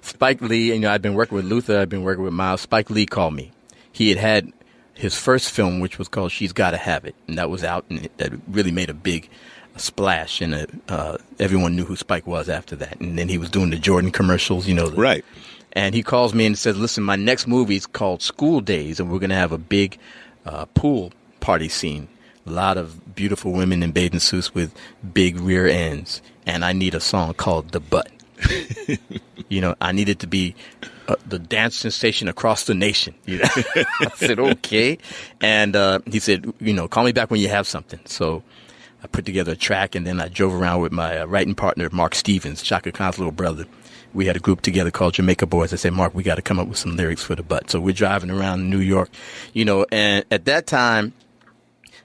Spike Lee, I've been working with Luther, I've been working with Miles. Spike Lee called me. He had his first film, which was called She's Gotta Have It, and that was out, and that really made a big splash, and everyone knew who Spike was after that. And then he was doing the Jordan commercials, Right. And he calls me and says, listen, my next movie is called School Days, and we're going to have a big pool party scene. A lot of beautiful women in bathing suits with big rear ends. And I need a song called The Butt. I need it to be the dance sensation across the nation. I said, okay. And he said, call me back when you have something. So I put together a track, and then I drove around with my writing partner, Mark Stevens, Chaka Khan's little brother. We had a group together called Jamaica Boys. I said, Mark, we got to come up with some lyrics for The Butt. So we're driving around New York, and at that time,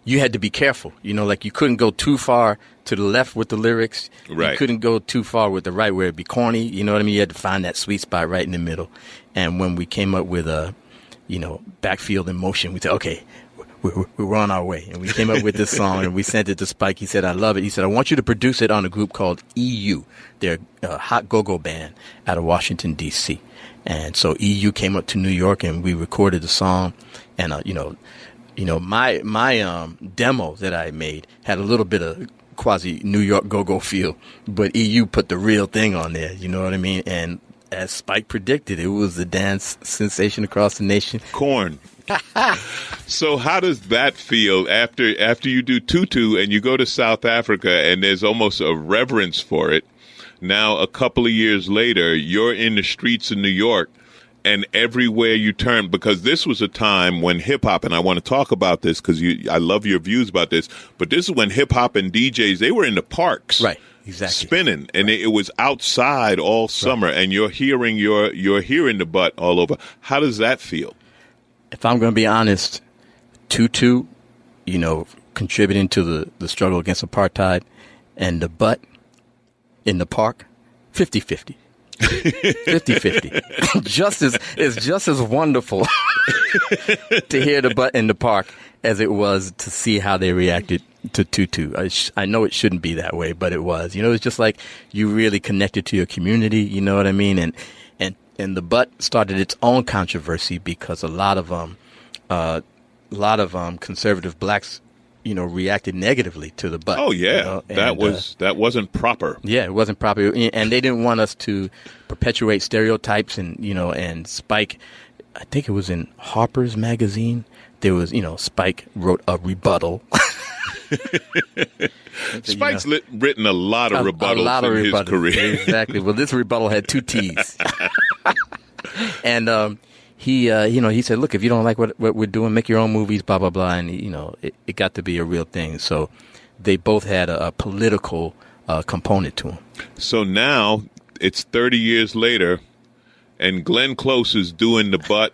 you had to be careful. Like you couldn't go too far to the left with the lyrics. Right. You couldn't go too far with the right where it'd be corny. You know what I mean? You had to find that sweet spot right in the middle. And when we came up with Backfield in Motion, we said, okay, we're on our way. And we came up with this song, and we sent it to Spike. He said, I love it. He said, I want you to produce it on a group called EU. They're a hot go-go band out of Washington, D.C. And so EU came up to New York, and we recorded the song. And, my demo that I made had a little bit of quasi New York go-go feel, but EU put the real thing on there. You know what I mean? And as Spike predicted, it was the dance sensation across the nation. Corn. So how does that feel after you do Tutu and you go to South Africa and there's almost a reverence for it? Now, a couple of years later, you're in the streets of New York, and everywhere you turn, because this was a time when hip hop, and I want to talk about this because I love your views about this, but this is when hip hop and DJs, they were in the parks. Right. Exactly. Spinning, and it was outside all summer, and you're hearing The Butt all over. How does that feel? If I'm going to be honest, Tutu, contributing to the struggle against apartheid, and The Butt in the park, 50-50. 50-50. It's just as wonderful to hear The Butt in the park as it was to see how they reacted to Tutu. I know it shouldn't be that way, but it was. It's just like you really connected to your community. You know what I mean? And The Butt started its own controversy because a lot of conservative blacks, reacted negatively to The Butt. Oh yeah, that wasn't proper. Yeah, it wasn't proper, and they didn't want us to perpetuate stereotypes. And Spike, I think it was in Harper's Magazine. There was, Spike wrote a rebuttal. Spike's written a lot of rebuttals in his career. Exactly. Well, this rebuttal had 2 T's. And he said, look, if you don't like what we're doing, make your own movies, blah, blah, blah. And, it got to be a real thing. So they both had a political component to them. So now it's 30 years later, and Glenn Close is doing The Butt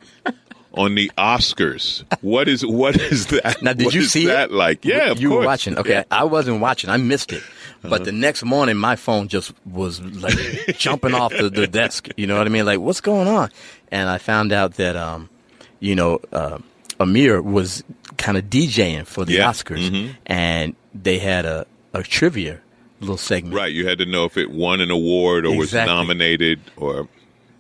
on the Oscars. What is that? Now, did you see that it? Like? Yeah, of you course. were watching. Okay, yeah. I wasn't watching. I missed it. But the next morning, my phone just was like jumping off the desk. You know what I mean? Like, what's going on? And I found out that, Amir was kind of DJing for the Oscars. Mm-hmm. And they had a trivia little segment. Right. You had to know if it won an award or was nominated or...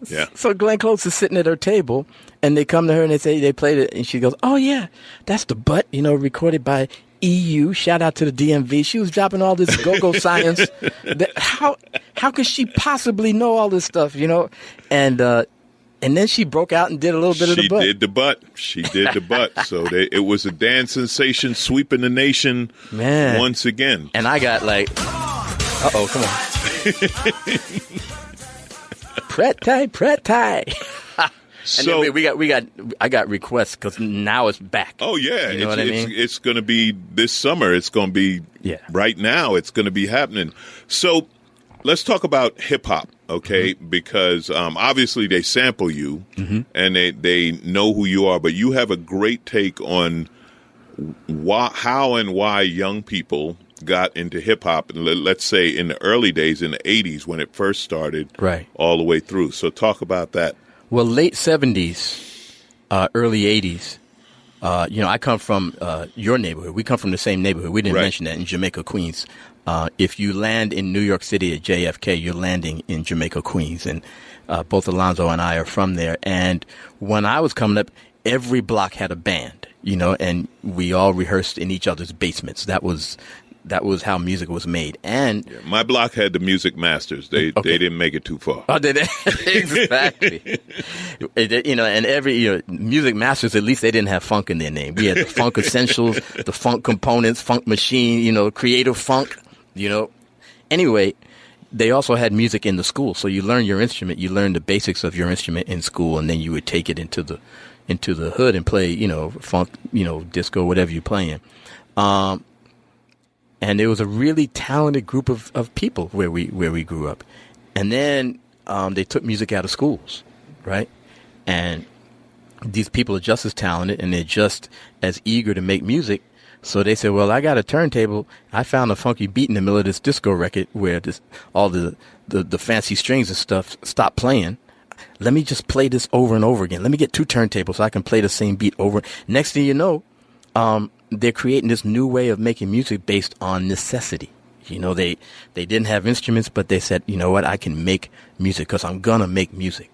Yeah. So Glenn Close is sitting at her table, and they come to her and they played it, and she goes, "Oh yeah, that's The Butt, recorded by EU. Shout out to the DMV." She was dropping all this go-go science. How could she possibly know all this stuff? And then she broke out and did a little bit of The Butt. She did The Butt. So it was a dance sensation sweeping the nation once again. And I got like, come on. Pret tie. So I got requests because now it's back. Oh yeah, you know what I mean? It's going to be this summer. It's going to be right now. It's going to be happening. So let's talk about hip hop, okay? Mm-hmm. Because obviously they sample you and they know who you are, but you have a great take on how and why young people got into hip-hop, let's say in the early days, in the 80s when it first started, right, all the way through. So talk about that. Well, late 70s, early 80s. I come from your neighborhood. We come from the same neighborhood. We didn't Right. mention that, in Jamaica, Queens. If you land in New York City at JFK, you're landing in Jamaica, Queens. And both Alonzo and I are from there. And when I was coming up, every block had a band, and we all rehearsed in each other's basements. That was how music was made. And My block had the Music Masters. They didn't make it too far. oh, did they? Exactly. And every Music Masters, at least they didn't have funk in their name. We had the Funk Essentials, the Funk Components, Funk Machine, Creative Funk. Anyway, they also had music in the school. So you learn your instrument, you learn the basics of your instrument in school, and then you would take it into the hood and play, funk, disco, whatever you're playing. And there was a really talented group of people where we grew up. And then they took music out of schools, right? And these people are just as talented and they're just as eager to make music. So they said, well, I got a turntable. I found a funky beat in the middle of this disco record where all the fancy strings and stuff stopped playing. Let me just play this over and over again. Let me get 2 turntables so I can play the same beat over. Next thing you know, they're creating this new way of making music based on necessity. They didn't have instruments, but they said, you know what, I can make music because I'm going to make music,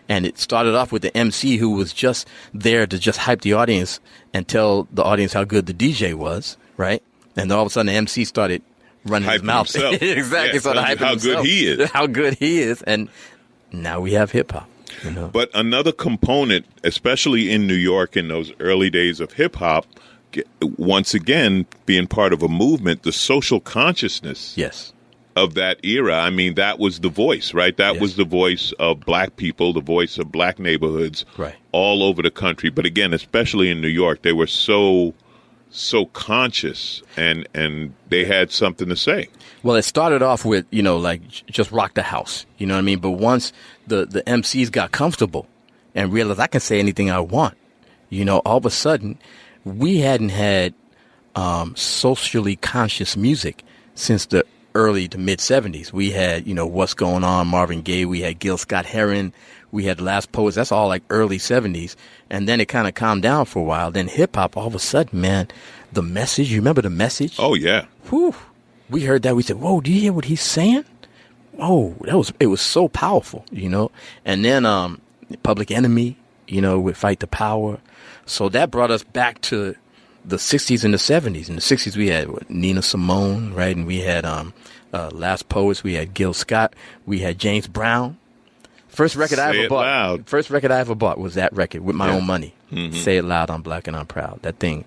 And it started off with the MC who was just there to just hype the audience and tell the audience how good the DJ was, right? And all of a sudden the MC started running his mouth. Exactly. Yeah, Started hyping how himself. good he is. How good he is. And now we have hip hop. But another component, especially in New York in those early days of hip hop, once again, being part of a movement, the social consciousness Yes. of that era. I mean, that was the voice, right? That Yes. was the voice of black people, the voice of black neighborhoods Right. all over the country. But again, especially in New York, they were so conscious and they had something to say. Well, it started off with, just rock the house. You know what I mean? But once the MCs got comfortable and realized I can say anything I want, all of a sudden we hadn't had socially conscious music since the early to mid 70s. We had, What's Going On, Marvin Gaye. We had Gil Scott-Heron. We had The Last Poets. That's all like early 70s. And then it kind of calmed down for a while. Then hip hop, all of a sudden, man, The Message. You remember The Message? Oh, yeah. Whew. We heard that. We said, whoa, do you hear what he's saying? Whoa, it was so powerful, And then Public Enemy, with Fight the Power. So that brought us back to the 60s and the 70s. In the 60s, we had Nina Simone, right? And we had Last Poets. We had Gil Scott. We had James Brown. First record I ever bought was that record with my own money. Mm-hmm. Say It Loud, I'm Black and I'm Proud. That thing,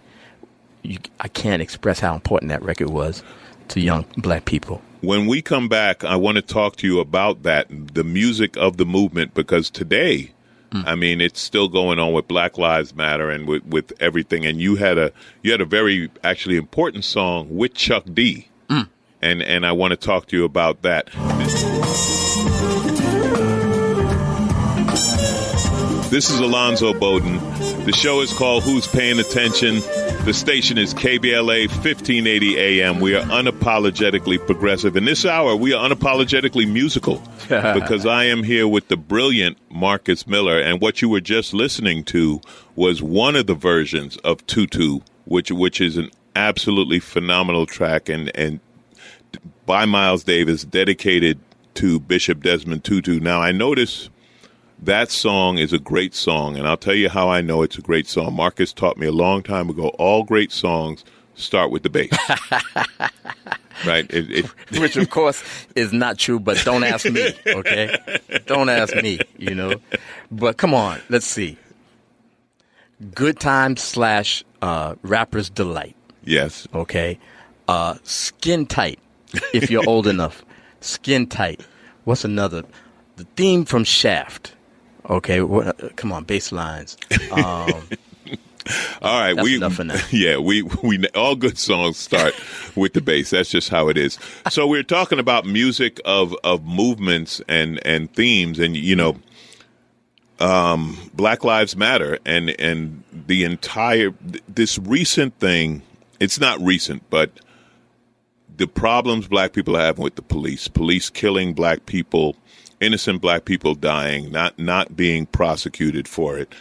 I can't express how important that record was to young black people. When we come back, I want to talk to you about that, the music of the movement, because today, I mean, it's still going on with Black Lives Matter and with everything. And you had a very actually important song with Chuck D. And I want to talk to you about that. This is Alonzo Bodden. The show is called Who's Paying Attention? The station is KBLA 1580 AM. We are unapologetically progressive. In this hour, we are unapologetically musical because I am here with the brilliant Marcus Miller. And what you were just listening to was one of the versions of Tutu, which is an absolutely phenomenal track and by Miles Davis, dedicated to Bishop Desmond Tutu. Now, I notice that song is a great song, and I'll tell you how I know it's a great song. Marcus taught me a long time ago, all great songs start with the bass. Right? Which, of course, is not true, but don't ask me, okay? Don't ask me, But come on, let's see. Good Time / Rapper's Delight. Yes. Okay? Skin Tight, if you're old enough. Skin Tight. What's another? The theme from Shaft. Okay, come on, bass lines. All right, that's enough for now. Yeah, we all good songs start with the bass. That's just how it is. So we're talking about music of movements and themes, and Black Lives Matter and the entire this recent thing. It's not recent, but the problems black people have with the police killing black people. Innocent black people dying, not being prosecuted for it.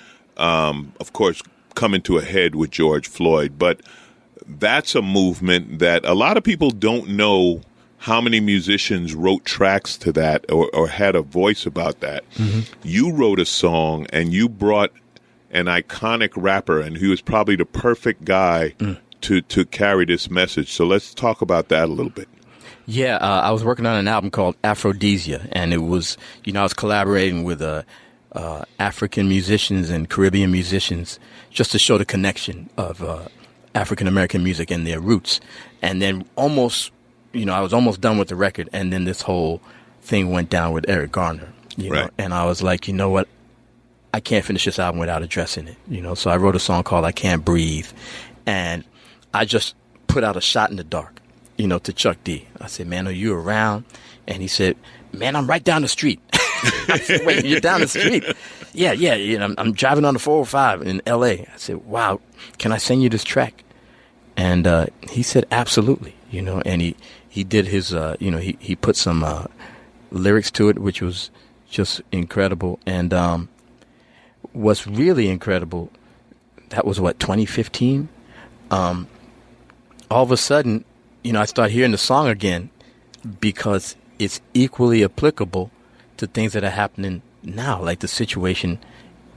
of course, coming to a head with George Floyd. But that's a movement that a lot of people don't know how many musicians wrote tracks to that or had a voice about that. Mm-hmm. You wrote a song and you brought an iconic rapper, and he was probably the perfect guy to carry this message. So let's talk about that a little bit. Yeah, I was working on an album called Aphrodisia, and it was, I was collaborating with African musicians and Caribbean musicians just to show the connection of African-American music and their roots. And then almost, I was almost done with the record, and then this whole thing went down with Eric Garner, know, and I was like, you know what? I can't finish this album without addressing it, so I wrote a song called I Can't Breathe, and I just put out a shot in the dark, to Chuck D. I said, man, are you around? And he said, man, I'm right down the street. I said, wait, you're down the street? Yeah, I'm driving on the 405 in L.A. I said, wow, can I send you this track? And he said, absolutely, and he did his, he put some lyrics to it, which was just incredible. And what's really incredible, that was 2015? All of a sudden, I start hearing the song again because it's equally applicable to things that are happening now. Like the situation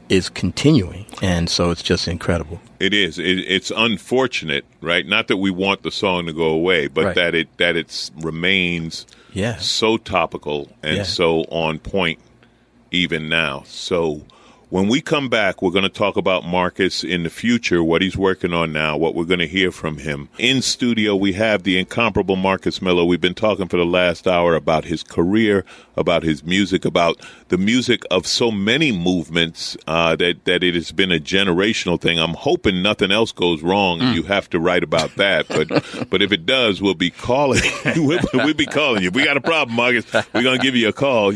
is continuing, and so it's just incredible. It is. It's unfortunate, right? Not that we want the song to go away, but that it remains so topical and so on point even now. So when we come back, we're going to talk about Marcus in the future, what he's working on now, what we're going to hear from him. In studio, we have the incomparable Marcus Miller. We've been talking for the last hour about his career, about his music, about the music of so many movements that it has been a generational thing. I'm hoping nothing else goes wrong and you have to write about that. But if it does, we'll be calling. We'll be calling you. If we got a problem, Marcus, we're going to give you a call,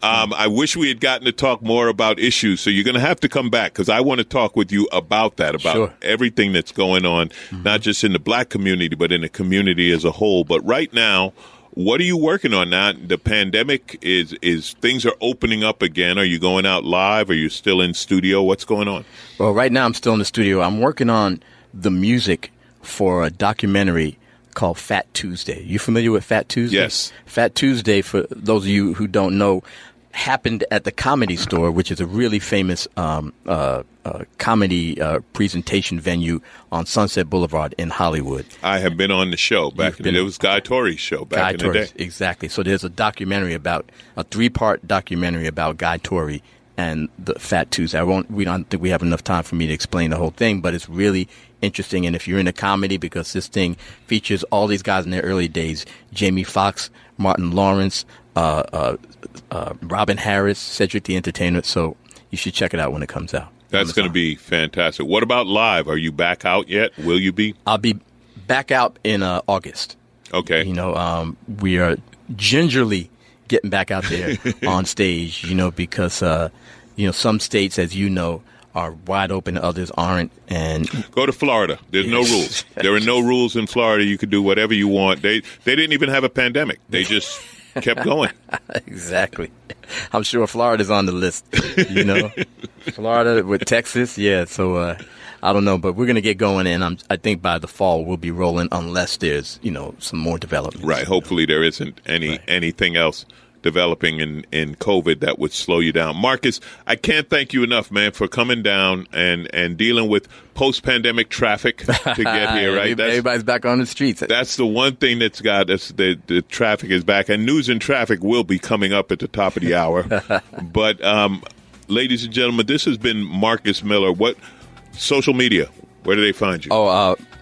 I wish we had gotten to talk more about issues, so you're going to have to come back because I want to talk with you about that, about everything that's going on, not just in the black community, but in the community as a whole. But right now, what are you working on now? The pandemic is things are opening up again. Are you going out live? Are you still in studio? What's going on? Well, right now I'm still in the studio. I'm working on the music for a documentary called Fat Tuesday. You familiar with Fat Tuesday? Yes. Fat Tuesday, for those of you who don't know, happened at the Comedy Store, which is a really famous comedy presentation venue on Sunset Boulevard in Hollywood. I have been on the show back in the day. It was Guy Torry's show back in the day. Exactly. So there's a documentary about a 3-part documentary about Guy Torry and the Fat Tuesday. We don't think we have enough time for me to explain the whole thing, but it's really interesting. And if you're into comedy, because this thing features all these guys in their early days: Jamie Foxx, Martin Lawrence, Robin Harris, Cedric the Entertainer. So you should check it out when it comes out. That's going to be fantastic. What about live? Are you back out yet? Will you be? I'll be back out in August. Okay. We are gingerly getting back out there on stage, because, some states, as you know, are wide open, others aren't. And go to Florida. There's no rules. There are no rules in Florida. You can do whatever you want. They didn't even have a pandemic. They just kept going. Exactly. I'm sure Florida's on the list, Florida with Texas. Yeah. So I don't know, but we're going to get going. And I think by the fall we'll be rolling, unless there's, some more development. Right. Hopefully there isn't anything else developing in COVID that would slow you down. Marcus, I can't thank you enough, man, for coming down and dealing with post-pandemic traffic to get here, right? Everybody's back on the streets. That's the one thing that's got us. The traffic is back, and news and traffic will be coming up at the top of the hour. But, ladies and gentlemen, this has been Marcus Miller. What social media? Where do they find you?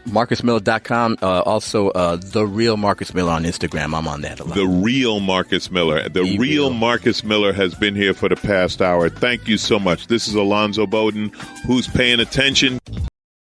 MarcusMiller.com. Also, The Real Marcus Miller on Instagram. I'm on that a lot. The Real Marcus Miller. The real Marcus Miller has been here for the past hour. Thank you so much. This is Alonzo Bodden. Who's paying attention?